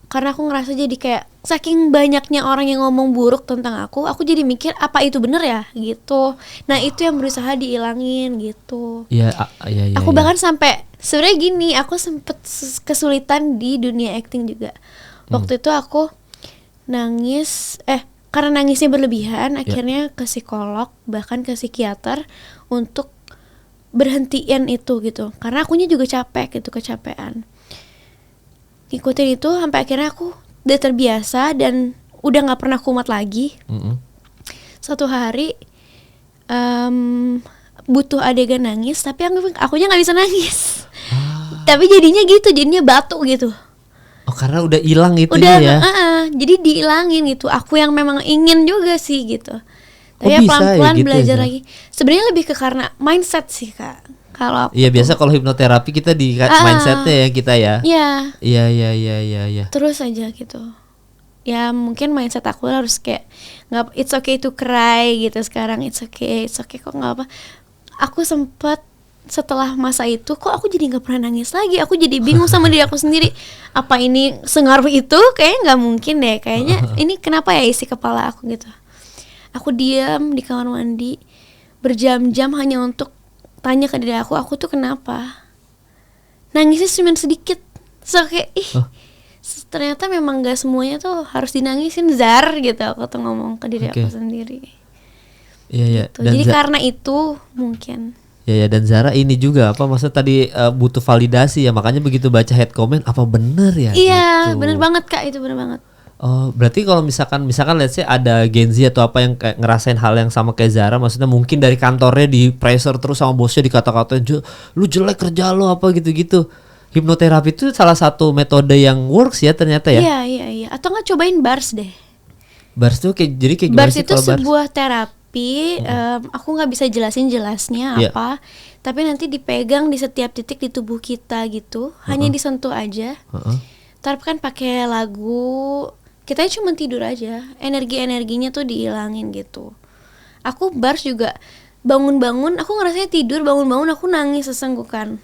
Karena aku ngerasa jadi kayak saking banyaknya orang yang ngomong buruk tentang aku jadi mikir apa itu bener ya gitu. Nah itu yang berusaha dihilangin gitu. Iya. Aku bahkan sampai sebenarnya gini, aku sempet kesulitan di dunia acting juga. Waktu itu aku nangis, karena nangisnya berlebihan, akhirnya ke psikolog, bahkan ke psikiater untuk berhentiin itu gitu. Karena akunya juga capek gitu, kecapean. Ikutin itu sampai akhirnya aku udah terbiasa dan udah nggak pernah kumat lagi. Suatu hari butuh adegan nangis, tapi akunya nggak bisa nangis. Tapi jadinya gitu, jadinya batu gitu. Oh karena udah hilang gitu ya? Jadi dihilangin gitu. Aku yang memang ingin juga sih gitu. Tapi ya pelan-pelan gitu belajar lagi. Sebenarnya lebih ke karena mindset sih Kak. Kalau iya biasa kalau hipnoterapi kita di mindsetnya ya kita ya. Iya. Terus aja gitu. Ya mungkin mindset aku harus kayak nggak, it's okay to cry gitu sekarang. It's okay kok nggak apa. Aku sempat setelah masa itu kok aku jadi nggak pernah nangis lagi. Aku jadi bingung sama diri aku sendiri. Apa ini sengaruh itu? Kayaknya nggak mungkin deh. Kayaknya ini kenapa ya isi kepala aku gitu. Aku diam di kamar mandi berjam-jam hanya untuk tanya ke diri aku tuh kenapa? Nangisnya cuma sedikit. So kayak ternyata memang nggak semuanya tuh harus dinangisin Zar gitu. Aku tuh ngomong ke diri aku sendiri. Iya. Gitu. Jadi karena itu mungkin. Ya dan Zara ini juga apa maksudnya tadi butuh validasi ya, makanya begitu baca head comment apa bener ya? Iya gitu. bener banget Kak, itu bener banget. Oh berarti kalau misalkan let's say ada Gen Z atau apa yang kayak ngerasain hal yang sama kayak Zara, maksudnya mungkin dari kantornya di pressure terus sama bosnya dikata-katain lu jelek kerja lu apa gitu-gitu. Hipnoterapi itu salah satu metode yang works ya ternyata ya? Iya. Atau nggak cobain bars deh. Bars tuh jadi kayak gimana sih? Bars itu sebuah terapi. Aku nggak bisa jelasin jelasnya apa, tapi nanti dipegang di setiap titik di tubuh kita gitu, hanya disentuh aja. Tapi kan pakai lagu, kita cuma tidur aja, energinya tuh dihilangin gitu. Aku bars juga bangun-bangun, aku ngerasanya tidur, bangun-bangun aku nangis sesenggukan.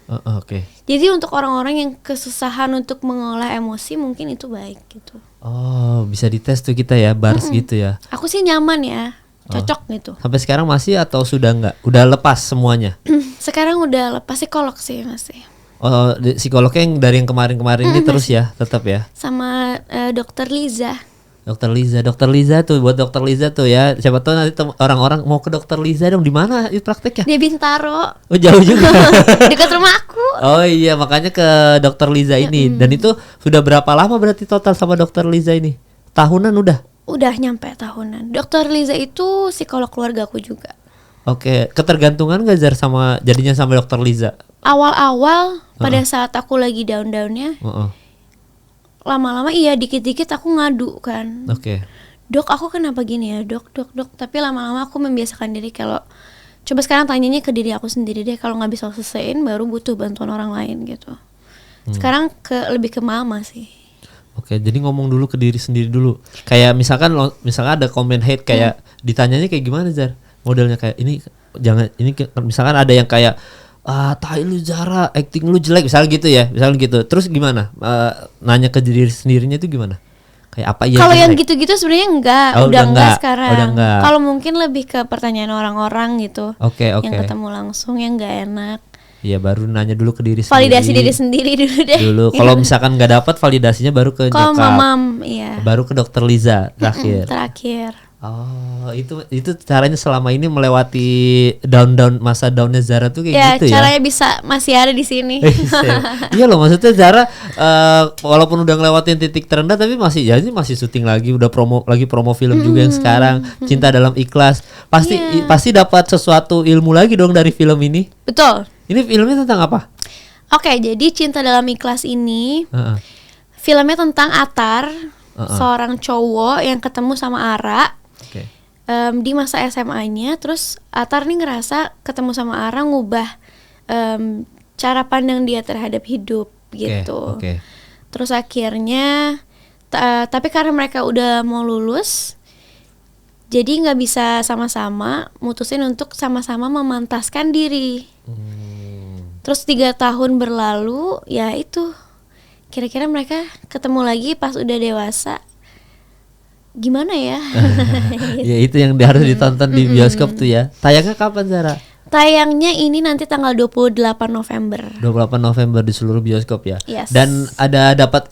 Jadi untuk orang-orang yang kesusahan untuk mengolah emosi mungkin itu baik gitu. Oh bisa dites tuh kita ya bars gitu ya. Aku sih nyaman ya. Cocok gitu. Sampai sekarang masih atau sudah enggak? Udah lepas semuanya? Sekarang udah lepas, psikolog sih masih. Oh, psikolognya yang dari yang kemarin-kemarin ini terus ya, tetap ya? Sama Dokter Liza. Dokter Liza tuh, buat Dokter Liza tuh ya. Siapa tahu nanti orang-orang mau ke Dokter Liza dong, di mana prakteknya? Di Bintaro. Oh jauh juga. Dekat rumah aku. Oh iya, makanya ke Dokter Liza ini. Dan itu sudah berapa lama berarti total sama Dokter Liza ini? Tahunan udah? Udah nyampe tahunan. Dokter Liza itu psikolog keluarga aku juga. Oke, ketergantungan gak Zar jadinya sama Dokter Liza? Awal-awal pada saat aku lagi down-downnya, lama-lama iya dikit-dikit aku ngadu kan. Oke. Dok, aku kenapa gini ya, dok. Tapi lama-lama aku membiasakan diri kalau coba sekarang tanyanya ke diri aku sendiri deh, kalau nggak bisa selesaiin baru butuh bantuan orang lain gitu. Sekarang lebih ke mama sih. Oke, jadi ngomong dulu ke diri sendiri dulu. Kayak misalkan ada komen hate kayak ditanyanya kayak gimana Zar? Modelnya kayak ini jangan ini misalkan ada yang kayak tai lu Zara, acting lu jelek misalnya gitu ya. Misalnya gitu. Terus gimana? Nanya ke diri sendirinya itu gimana? Kayak apa ya? Kalau yang gitu-gitu sebenarnya udah enggak sekarang. Kalau mungkin lebih ke pertanyaan orang-orang gitu. Oke. Yang ketemu langsung yang enggak enak. Iya, baru nanya dulu ke diri sendiri. Validasi diri sendiri dulu deh. Kalau misalkan nggak dapat validasinya baru ke nyokap. Mamam, iya. Baru ke Dokter Liza terakhir. Oh, itu caranya selama ini melewati masa downnya Zara tuh kayak gitu ya? Caranya bisa masih ada di sini. Iya loh, maksudnya Zara walaupun udah ngelewatin titik terendah tapi ini masih syuting lagi, udah promo film juga yang sekarang Cinta Dalam Ikhlas. Pasti dapat sesuatu ilmu lagi dong dari film ini. Betul. Ini filmnya tentang apa? Oke, jadi Cinta Dalam Ikhlas ini filmnya tentang Atar, seorang cowok yang ketemu sama Ara. Di masa SMA-nya, terus Atar nih ngerasa ketemu sama Ara ngubah cara pandang dia terhadap hidup gitu. Terus akhirnya tapi karena mereka udah mau lulus, jadi nggak bisa sama-sama, mutusin untuk sama-sama memantaskan diri. Terus 3 tahun berlalu, ya itu kira-kira mereka ketemu lagi pas udah dewasa. Gimana ya? Ya itu yang harus ditonton di bioskop tuh ya. Tayangnya kapan Zara? Tayangnya ini nanti tanggal 28 November. 28 November di seluruh bioskop ya. Yes. Dan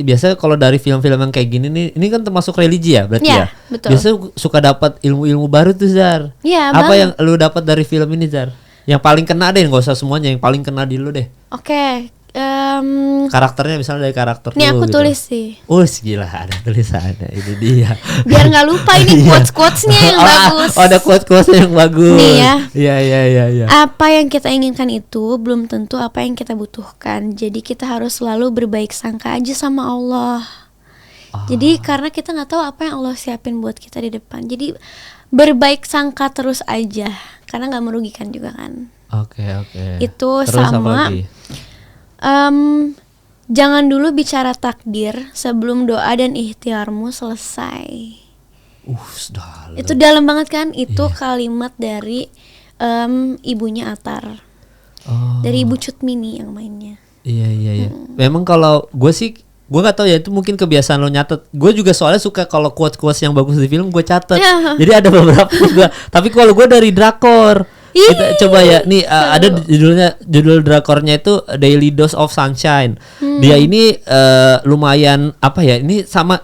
biasanya kalau dari film-film yang kayak gini nih, ini kan termasuk religi ya berarti ya? Betul. Biasanya suka dapat ilmu-ilmu baru tuh Zar. Iya, apa yang lu dapat dari film ini Zar? Yang paling kena deh, nggak usah semuanya, yang paling kena di lu deh. Oke. Karakternya misalnya dari karakter ini aku gitu. Tulis sih. Gila, ada tulisannya, ini dia. Biar nggak lupa ini quotes-quotesnya yang bagus. Ada quotes-quotesnya yang bagus. Nih ya. Iya. Apa yang kita inginkan itu belum tentu apa yang kita butuhkan. Jadi kita harus selalu berbaik sangka aja sama Allah. Jadi karena kita nggak tahu apa yang Allah siapin buat kita di depan. Jadi berbaik sangka terus aja, karena nggak merugikan juga kan. Oke. Itu terus sama. Jangan dulu bicara takdir sebelum doa dan ikhtiarmu selesai. Dalam. Itu dalam banget kan? Itu kalimat dari ibunya Atar. Dari Ibu Cut Mini yang mainnya. Iya. Memang kalau gue gak tahu ya, itu mungkin kebiasaan lo nyatet. Gue juga soalnya suka kalau quotes yang bagus di film gue catet. Jadi ada beberapa juga. Tapi kalau gue dari drakor. Kita coba ya, nih ada judul drakornya itu Daily Dose of Sunshine. Dia ini lumayan ini sama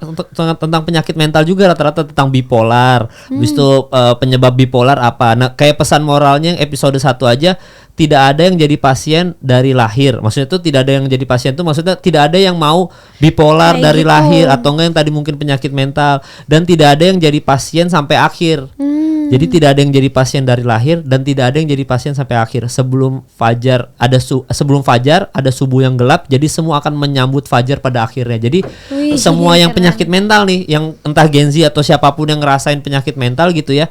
tentang penyakit mental juga, rata-rata tentang bipolar. Habis itu penyebab bipolar apa. Nah, kayak pesan moralnya episode 1 aja, tidak ada yang jadi pasien dari lahir. Maksudnya tuh tidak ada yang jadi pasien tuh maksudnya tidak ada yang mau bipolar dari lahir, atau enggak yang tadi mungkin penyakit mental, dan tidak ada yang jadi pasien sampai akhir. Jadi tidak ada yang jadi pasien dari lahir dan tidak ada yang jadi pasien sampai akhir. Sebelum fajar ada subuh yang gelap. Jadi semua akan menyambut fajar pada akhirnya. Jadi semua yang penyakit mental nih, yang entah Gen Z atau siapapun yang ngerasain penyakit mental gitu ya,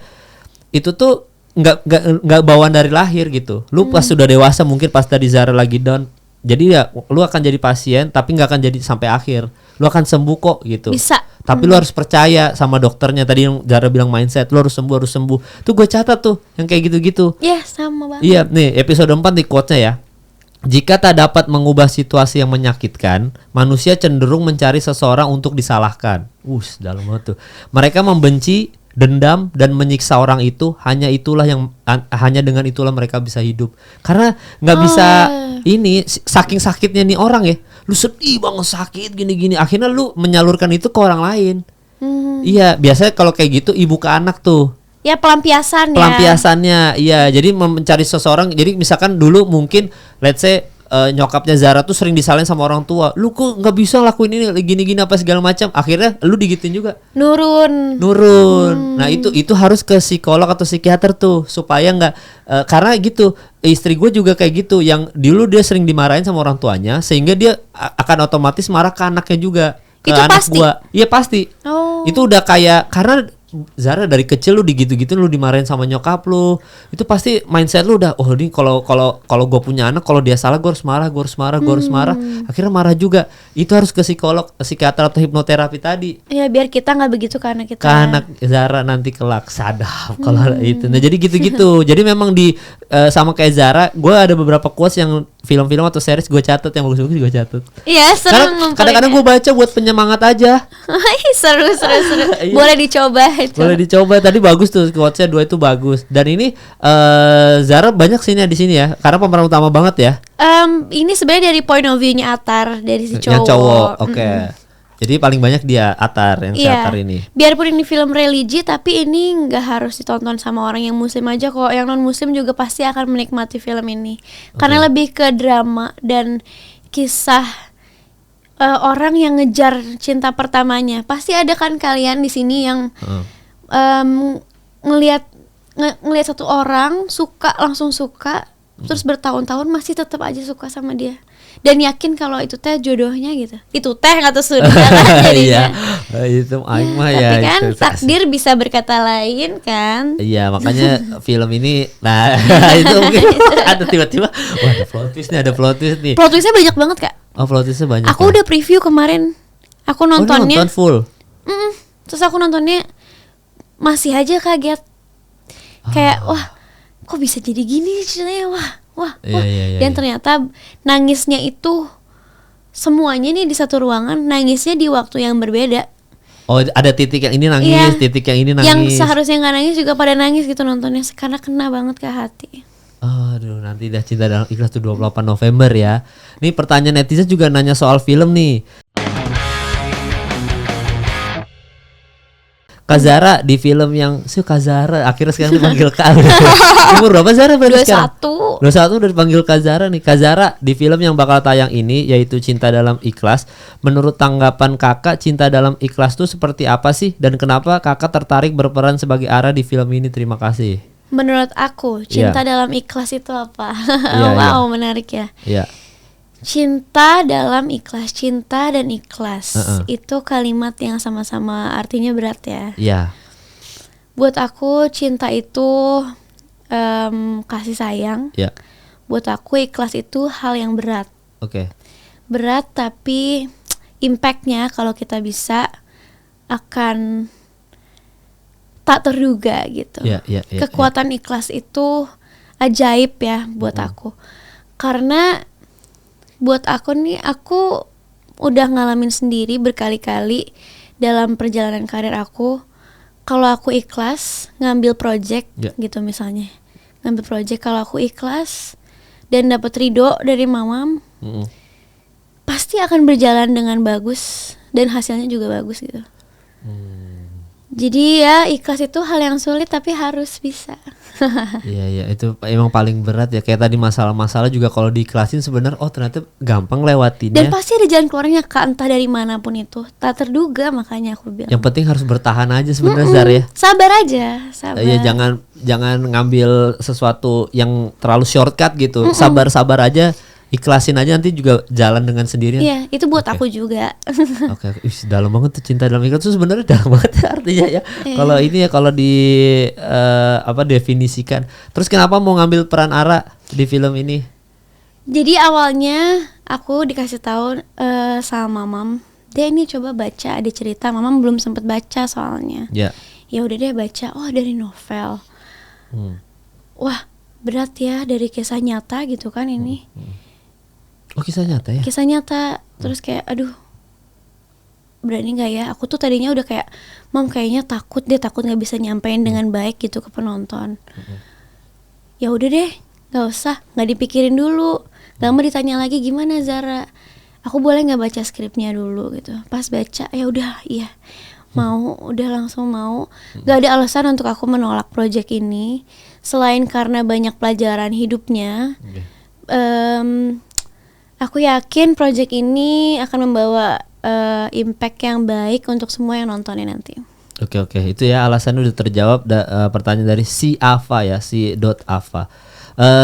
itu tuh nggak bawaan dari lahir gitu. Lu pas sudah dewasa, mungkin pas tadi Zara lagi down, jadi ya lu akan jadi pasien tapi nggak akan jadi sampai akhir. Lu akan sembuh kok gitu. Bisa. Tapi lu harus percaya sama dokternya. Tadi yang Zara bilang mindset, lu harus sembuh. Tuh gue catat tuh yang kayak gitu-gitu. Iya, sama banget. Iya, nih episode 4 di quotes-nya ya. Jika tak dapat mengubah situasi yang menyakitkan, manusia cenderung mencari seseorang untuk disalahkan. Dalam banget tuh. Mereka membenci, dendam, dan menyiksa orang itu. Hanya dengan itulah mereka bisa hidup. Karena nggak bisa saking sakitnya nih orang ya. Lu sedih banget, sakit gini-gini, akhirnya lu menyalurkan itu ke orang lain. Iya, biasanya kalau kayak gitu ibu ke anak tuh. Ya pelampiasannya. Iya, jadi mencari seseorang. Jadi misalkan dulu mungkin let's say nyokapnya Zara tuh sering disalahin sama orang tua. Lu kok nggak bisa lakuin ini gini-gini apa segala macam. Akhirnya lu digituin juga. Nurun. Nah itu harus ke psikolog atau psikiater tuh supaya nggak karena gitu. Istri gue juga kayak gitu. Yang dulu dia sering dimarahin sama orang tuanya sehingga dia akan otomatis marah ke anaknya juga. Ke itu anak pasti. Gua. Iya pasti. Itu udah kayak karena Zara dari kecil lu digitu-gitu lu dimarahin sama nyokap lu. Itu pasti mindset lu udah ini kalau gue punya anak kalau dia salah gue harus marah. Akhirnya marah juga. Itu harus ke psikolog, psikiater atau hipnoterapi tadi. Ya biar kita nggak begitu ke anak kita. Ke anak Zara nanti kelak sadap kalau itu. Nah jadi gitu-gitu. Jadi memang sama kayak Zara, gue ada beberapa quotes yang film-film atau series gue catat yang bagus-bagus gue catat. Iya seru. Kadang-kadang gue baca buat penyemangat aja. seru. Boleh dicoba itu. Boleh dicoba. Tadi bagus tuh quotesnya 2 itu bagus. Dan ini Zara banyak sini di sini ya. Karena pemeran utama banget ya. Ini sebenarnya dari point of view-nya Atar dari si cowok. Yang cowok. Oke. Jadi paling banyak dia Atar yang si Atar ini. Biarpun ini film religi tapi ini nggak harus ditonton sama orang yang muslim aja kok. Yang non muslim juga pasti akan menikmati film ini. Karena lebih ke drama dan kisah orang yang ngejar cinta pertamanya. Pasti ada kan kalian di sini yang ngelihat satu orang langsung suka terus bertahun-tahun masih tetap aja suka sama dia. Dan yakin kalau itu teh jodohnya gitu. Itu teh atau sudah kan jadinya. Itu aing mah ya. Tapi kan takdir bisa berkata lain kan. Iya, makanya film ini itu mungkin ada tiba-tiba ada plot twist nih. Plot twistnya banyak banget, Kak. Oh, plot twistnya banyak. Aku udah preview kemarin. Aku nontonnya. Nonton full. Terus aku nontonnya masih aja kaget. Kayak wah, kok bisa jadi gini ceritanya, wah. Dan ternyata nangisnya itu semuanya nih di satu ruangan, nangisnya di waktu yang berbeda. Oh, ada titik yang ini nangis, titik yang ini nangis. Yang seharusnya nggak nangis juga pada nangis gitu nontonnya, karena kena banget ke hati. Aduh, nanti dah Cinta Dalam Ikhlas tuh 28 November ya. Nih pertanyaan netizen juga nanya soal film nih. Kak Zara di film yang Kak Zara akhirnya sekarang dipanggil Kak. Umur berapa Zara berarti sekarang? 21 udah dipanggil Kak Zara nih. Kak Zara di film yang bakal tayang ini yaitu Cinta Dalam Ikhlas. Menurut tanggapan Kakak, Cinta Dalam Ikhlas tuh seperti apa sih dan kenapa Kakak tertarik berperan sebagai Ara di film ini? Terima kasih. Menurut aku, Cinta Dalam Ikhlas itu apa? Menarik ya. Iya. Cinta dalam ikhlas, cinta dan ikhlas itu kalimat yang sama-sama artinya berat ya. Iya. Buat aku cinta itu kasih sayang. Iya. Buat aku ikhlas itu hal yang berat. Oke. Berat tapi impactnya kalau kita bisa akan tak terduga gitu. Kekuatan ikhlas itu ajaib ya buat aku. Karena buat aku nih, aku udah ngalamin sendiri berkali-kali dalam perjalanan karir aku. Kalau aku ikhlas ngambil project gitu misalnya, ngambil project, kalau aku ikhlas dan dapat ridho dari mamam, pasti akan berjalan dengan bagus dan hasilnya juga bagus gitu. Jadi ya ikhlas itu hal yang sulit tapi harus bisa. Iya itu emang paling berat ya. Kayak tadi masalah-masalah juga kalau diikhlasin sebenarnya ternyata gampang lewatinnya. Dan pasti ada jalan keluarnya Kak, entah dari manapun itu. Tak terduga, makanya aku bilang. Yang penting harus bertahan aja sebenarnya Zar ya. Sabar aja, sabar. Iya jangan ngambil sesuatu yang terlalu shortcut gitu. Sabar-sabar aja. Ikhlasin aja nanti juga jalan dengan sendirinya. Iya, itu buat aku juga. Oke. Dalam banget tuh Cinta Dalam Ikhlas tuh sebenarnya dalam banget ya artinya ya. Kalau ini ya kalau di definisikan. Terus kenapa mau ngambil peran Ara di film ini? Jadi awalnya aku dikasih tahu sama mamam, "Deh ini coba baca, ada cerita." Mamam belum sempet baca soalnya. Ya udah deh baca. Oh, dari novel. Wah, berat ya, dari kisah nyata gitu kan ini. Oh, kisah nyata ya? Kisah nyata. Terus kayak aduh, berani gak ya? Aku tuh tadinya udah kayak, Mam kayaknya takut gak bisa nyampein dengan baik gitu ke penonton. Ya udah deh, gak usah, gak dipikirin dulu. Gak mau ditanya lagi gimana Zara, aku boleh gak baca skripnya dulu gitu. Pas baca, ya udah iya mau, udah langsung mau. Gak ada alasan untuk aku menolak project ini selain karena banyak pelajaran hidupnya. Aku yakin project ini akan membawa impact yang baik untuk semua yang nontonnya nanti. Oke, itu ya alasannya udah terjawab. Pertanyaan dari si Ava ya, si .ava.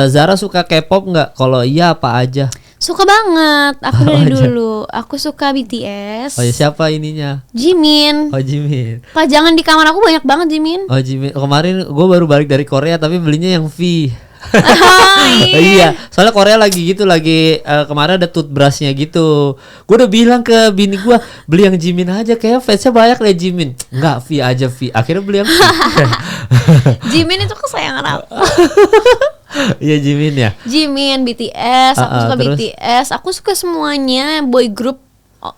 Zara suka K-pop nggak? Kalau iya apa aja? Suka banget. Aku dari dulu. Aku suka BTS. Oh ya, siapa ininya? Jimin. Oh Jimin. Pajangan di kamar aku banyak banget Jimin. Oh Jimin. Kemarin gue baru balik dari Korea tapi belinya yang V. Iya, soalnya Korea lagi gitu, kemarin ada toothbrushnya gitu. Gue udah bilang ke bini gue beli yang Jimin aja, kayak fansnya banyak lah Jimin. Enggak, V aja V. Akhirnya beli yang V. Jimin itu kesayangan aku. Iya Jimin ya. Jimin, BTS, aku suka terus? BTS. Aku suka semuanya boy group,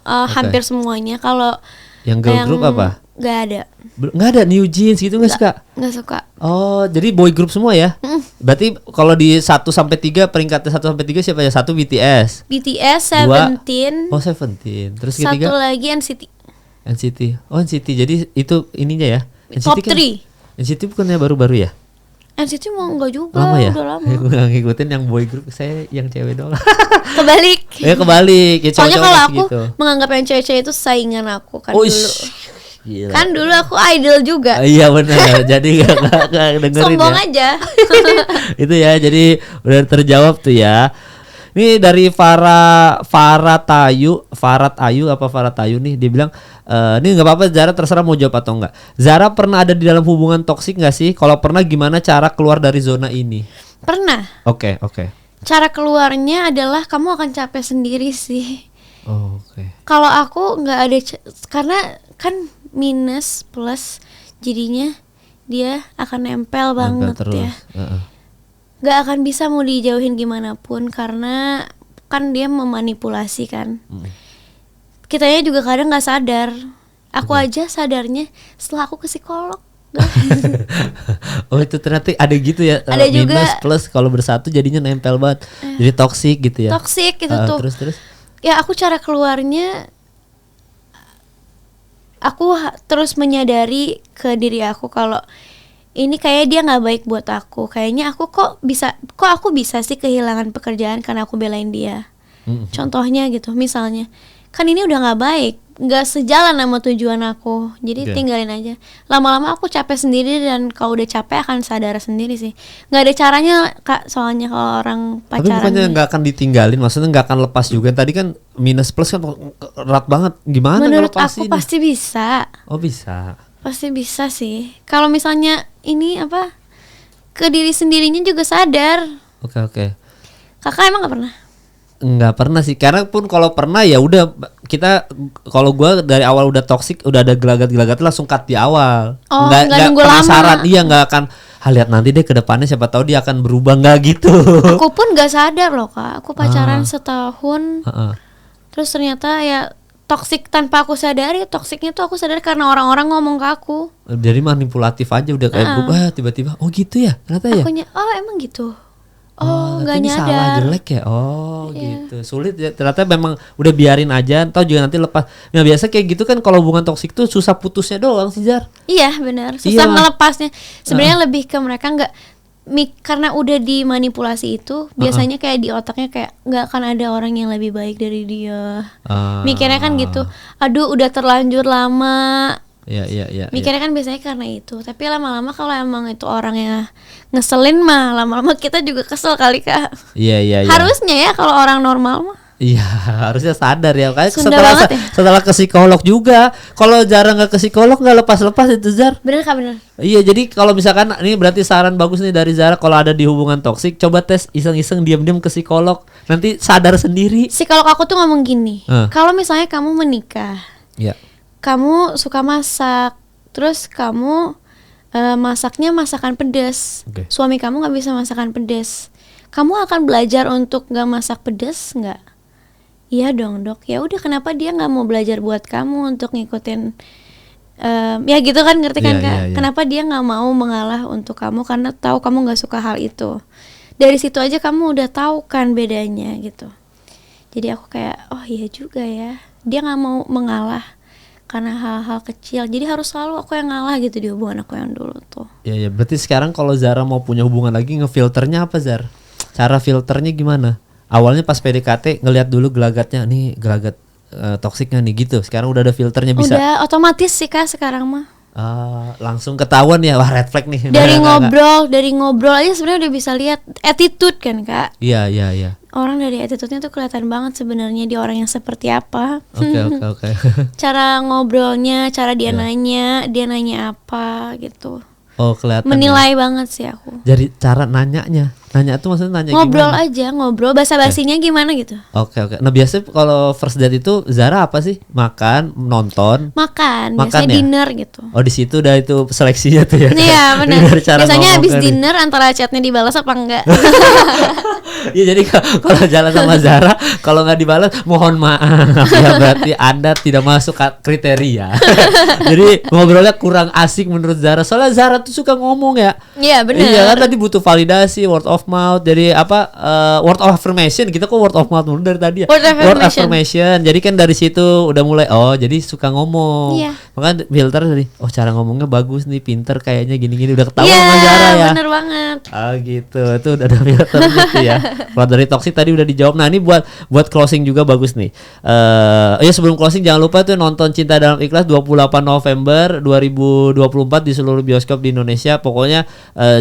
hampir semuanya. Kalau yang girl group apa? Gak ada. Nggak ada New Jeans gitu nggak suka? Nggak suka. Oh, jadi boy group semua ya? Berarti kalau di 1-3 peringkatnya 1-3 siapa ya? 1 BTS. BTS, Dua, Seventeen. Oh Seventeen. Terus ketiga? Satu lagi NCT. NCT. Oh NCT. Jadi itu ininya ya? Top 3 kan, NCT bukannya baru-baru ya? NCT mau enggak juga, lama ya? udah lama. Gue gak ngikutin yang boy group, saya yang cewek doang. Kebalik. Ya kebalik. Ya, soalnya kalau aku gitu. menganggap yang cewek-cewek itu saingan aku kan Oh, dulu. Gila. Kan dulu aku idol juga. Iya benar. Jadi gak dengerin. Sombong ya. aja. Itu ya, jadi udah terjawab tuh ya. Ini dari Farhat Ayu nih, dia bilang ini nggak apa-apa Zara, terserah mau jawab atau enggak. Zara pernah ada di dalam hubungan toksik nggak sih? Kalau pernah, gimana cara keluar dari zona ini? Pernah. Oke. Cara keluarnya adalah kamu akan capek sendiri sih. Oh, oke. Kalau aku nggak ada karena kan minus plus, jadinya dia akan nempel banget terus. ya. Gak akan bisa mau dijauhin gimana pun karena kan dia memanipulasi kan. Kitanya juga kadang nggak sadar. Aku aja sadarnya setelah aku ke psikolog. Oh itu ternyata ada gitu ya. Ada minus juga. Plus kalau bersatu jadinya nempel banget. Jadi toksik gitu ya. Toksik gitu tuh. Terus. Ya aku cara keluarnya, aku terus menyadari ke diri aku kalau ini kayak dia nggak baik buat aku. Kayaknya aku kok aku bisa sih kehilangan pekerjaan karena aku belain dia. Contohnya gitu, misalnya kan ini udah nggak baik, nggak sejalan sama tujuan aku, jadi tinggalin aja. Lama-lama aku capek sendiri, dan kalau udah capek akan sadar sendiri sih. Nggak ada caranya Kak, soalnya kalau orang pacaran. Tapi bukannya nggak akan ditinggalin, maksudnya nggak akan lepas juga. Tadi kan minus plus kan erat banget. Gimana? Menurut aku pasti bisa. Oh bisa. Pasti bisa sih. Kalau misalnya ini ke diri sendirinya juga sadar. Oke. Kakak emang nggak pernah? Nggak pernah sih, karena pun kalau pernah ya udah kita, kalau gue dari awal udah toksik, udah ada gelagat langsung cut di awal. Nggak nunggu penasaran, lama. iya nggak akan lihat nanti deh ke depannya, siapa tahu dia akan berubah, nggak gitu. Aku pun nggak sadar loh Kak, aku pacaran setahun, terus ternyata ya toksik tanpa aku sadari. Toksiknya tuh aku sadar karena orang-orang ngomong ke aku. Jadi manipulatif aja udah kayak berubah tiba-tiba. Oh gitu ya ternyata ya. Akunya emang gitu. Nggak nyadar. Salah jelek ya. Gitu. Sulit ya. Ternyata memang udah biarin aja. Tahu juga nanti lepas. Nah biasa kayak gitu kan, kalau hubungan toksik tuh susah putusnya doang sih Zar. Iya benar. Susah ngelepasnya. Sebenarnya lebih ke mereka karena udah dimanipulasi itu, biasanya kayak di otaknya kayak nggak akan ada orang yang lebih baik dari dia. Mikirnya kan gitu. Aduh udah terlanjur lama. Iya. Mikirnya kan biasanya karena itu. Tapi lama-lama kalau emang itu orangnya ngeselin mah, lama-lama kita juga kesel kali Kak. Iya. Harusnya ya kalau orang normal mah. Iya, harusnya sadar ya. Kayak Ya? setelah ke psikolog juga. Kalau jarang nggak ke psikolog, nggak lepas-lepas itu Zar. Bener Kak, bener. Iya, jadi kalau misalkan ini berarti saran bagus nih dari Zara, kalau ada di hubungan toksik, coba tes iseng-iseng diam-diam ke psikolog. Nanti sadar sendiri. Psikolog aku tuh ngomong gini. Kalau misalnya kamu menikah. Iya. Kamu suka masak, terus kamu masaknya masakan pedas. Suami kamu nggak bisa masakan pedas. Kamu akan belajar untuk nggak masak pedas nggak? Iya dong dok. Ya udah, kenapa dia nggak mau belajar buat kamu untuk ngikutin? Ya gitu kan, ngerti kan Kak? Yeah. Kenapa dia nggak mau mengalah untuk kamu karena tahu kamu nggak suka hal itu? Dari situ aja kamu udah tahu kan bedanya gitu. Jadi aku kayak iya juga ya. Dia nggak mau mengalah karena hal-hal kecil. Jadi harus selalu aku yang ngalah gitu di hubungan aku yang dulu tuh. Iya. Berarti sekarang kalau Zara mau punya hubungan lagi, ngefilternya apa Zar? Cara filternya gimana? awalnya pas PDKT ngelihat dulu gelagatnya, nih gelagat toksiknya nih gitu. Sekarang udah ada filternya bisa. Udah otomatis sih Kak sekarang mah. Langsung ketahuan ya, wah red flag nih. Dari ngobrol aja sebenarnya udah bisa lihat attitude kan Kak. Iya. Orang dari attitude-nya tuh kelihatan banget sebenarnya dia orang yang seperti apa. Oke. Cara ngobrolnya, cara dia nanya apa gitu. Oh, kelihatan. Menilai banget sih aku. Dari cara nanya tuh maksudnya nanya ngobrol basa-basinya gimana gitu. Oke. Nah, biasanya kalau first date itu Zara apa sih? Makan, nonton? Biasanya ya? dinner gitu. Oh, di situ udah itu seleksinya tuh ya. Iya, benar. Biasanya habis dinner antara chatnya dibalas apa enggak. Iya, jadi kalau jalan sama Zara kalau nggak dibalas mohon maaf ya, berarti Anda tidak masuk kriteria. Jadi ngobrolnya kurang asik menurut Zara. Soalnya Zara tuh suka ngomong ya. Iya, benar. Iya kan, tadi butuh validasi, word of mouth. Jadi word of affirmation. Kita kok word of mouth dulu dari tadi ya. Word affirmation. Jadi kan dari situ udah mulai jadi suka ngomong. Iya. Makanya filter dari cara ngomongnya bagus nih, pinter kayaknya gini-gini, udah ketahuan sama Zara ya. Iya, bener banget. Gitu. Itu udah ada filter gitu ya. Kalau dari toxic tadi udah dijawab. Nah, ini buat closing juga bagus nih. Sebelum closing jangan lupa tuh nonton Cinta Dalam Ikhlas 28 November 2024 di seluruh bioskop di Indonesia. Pokoknya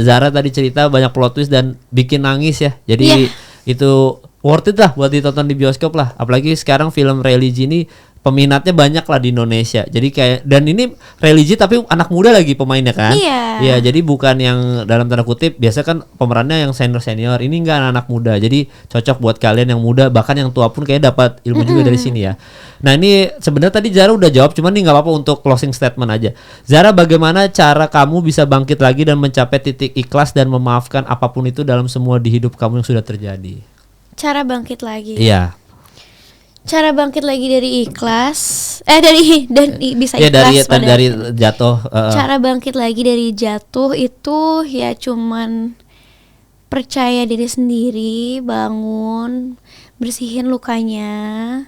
Zara tadi cerita banyak plot twist dan bikin nangis ya. Jadi itu worth it lah buat ditonton di bioskop lah. Apalagi sekarang film religi ini peminatnya banyak lah di Indonesia. Jadi kayak, dan ini religi tapi anak muda lagi pemainnya kan. Iya, jadi bukan yang dalam tanda kutip biasa kan pemerannya yang senior. Ini enggak anak muda. Jadi cocok buat kalian yang muda, bahkan yang tua pun kayaknya dapat ilmu juga dari sini ya. Nah, ini sebenarnya tadi Zara udah jawab, cuman nih nggak apa-apa untuk closing statement aja. Zara, bagaimana cara kamu bisa bangkit lagi dan mencapai titik ikhlas dan memaafkan apapun itu dalam semua di hidup kamu yang sudah terjadi? Cara bangkit lagi. Iya. Cara bangkit lagi dari ikhlas, bisa ikhlas dari jatuh. Cara bangkit lagi dari jatuh itu ya cuman percaya diri sendiri, bangun, bersihin lukanya,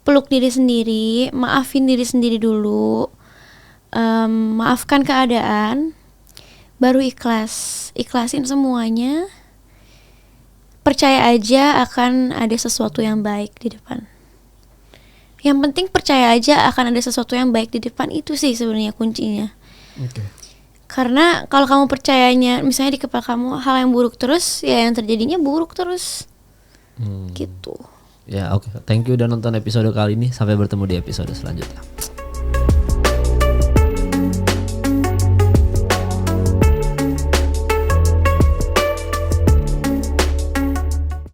peluk diri sendiri, maafin diri sendiri dulu, maafkan keadaan, baru ikhlasin semuanya. Percaya aja akan ada sesuatu yang baik di depan. Yang penting percaya aja akan ada sesuatu yang baik di depan, itu sih sebenarnya kuncinya. Karena kalau kamu percayanya misalnya di kepala kamu hal yang buruk terus, ya yang terjadinya buruk terus. Gitu. Ya, oke. Thank you udah nonton episode kali ini. Sampai bertemu di episode selanjutnya.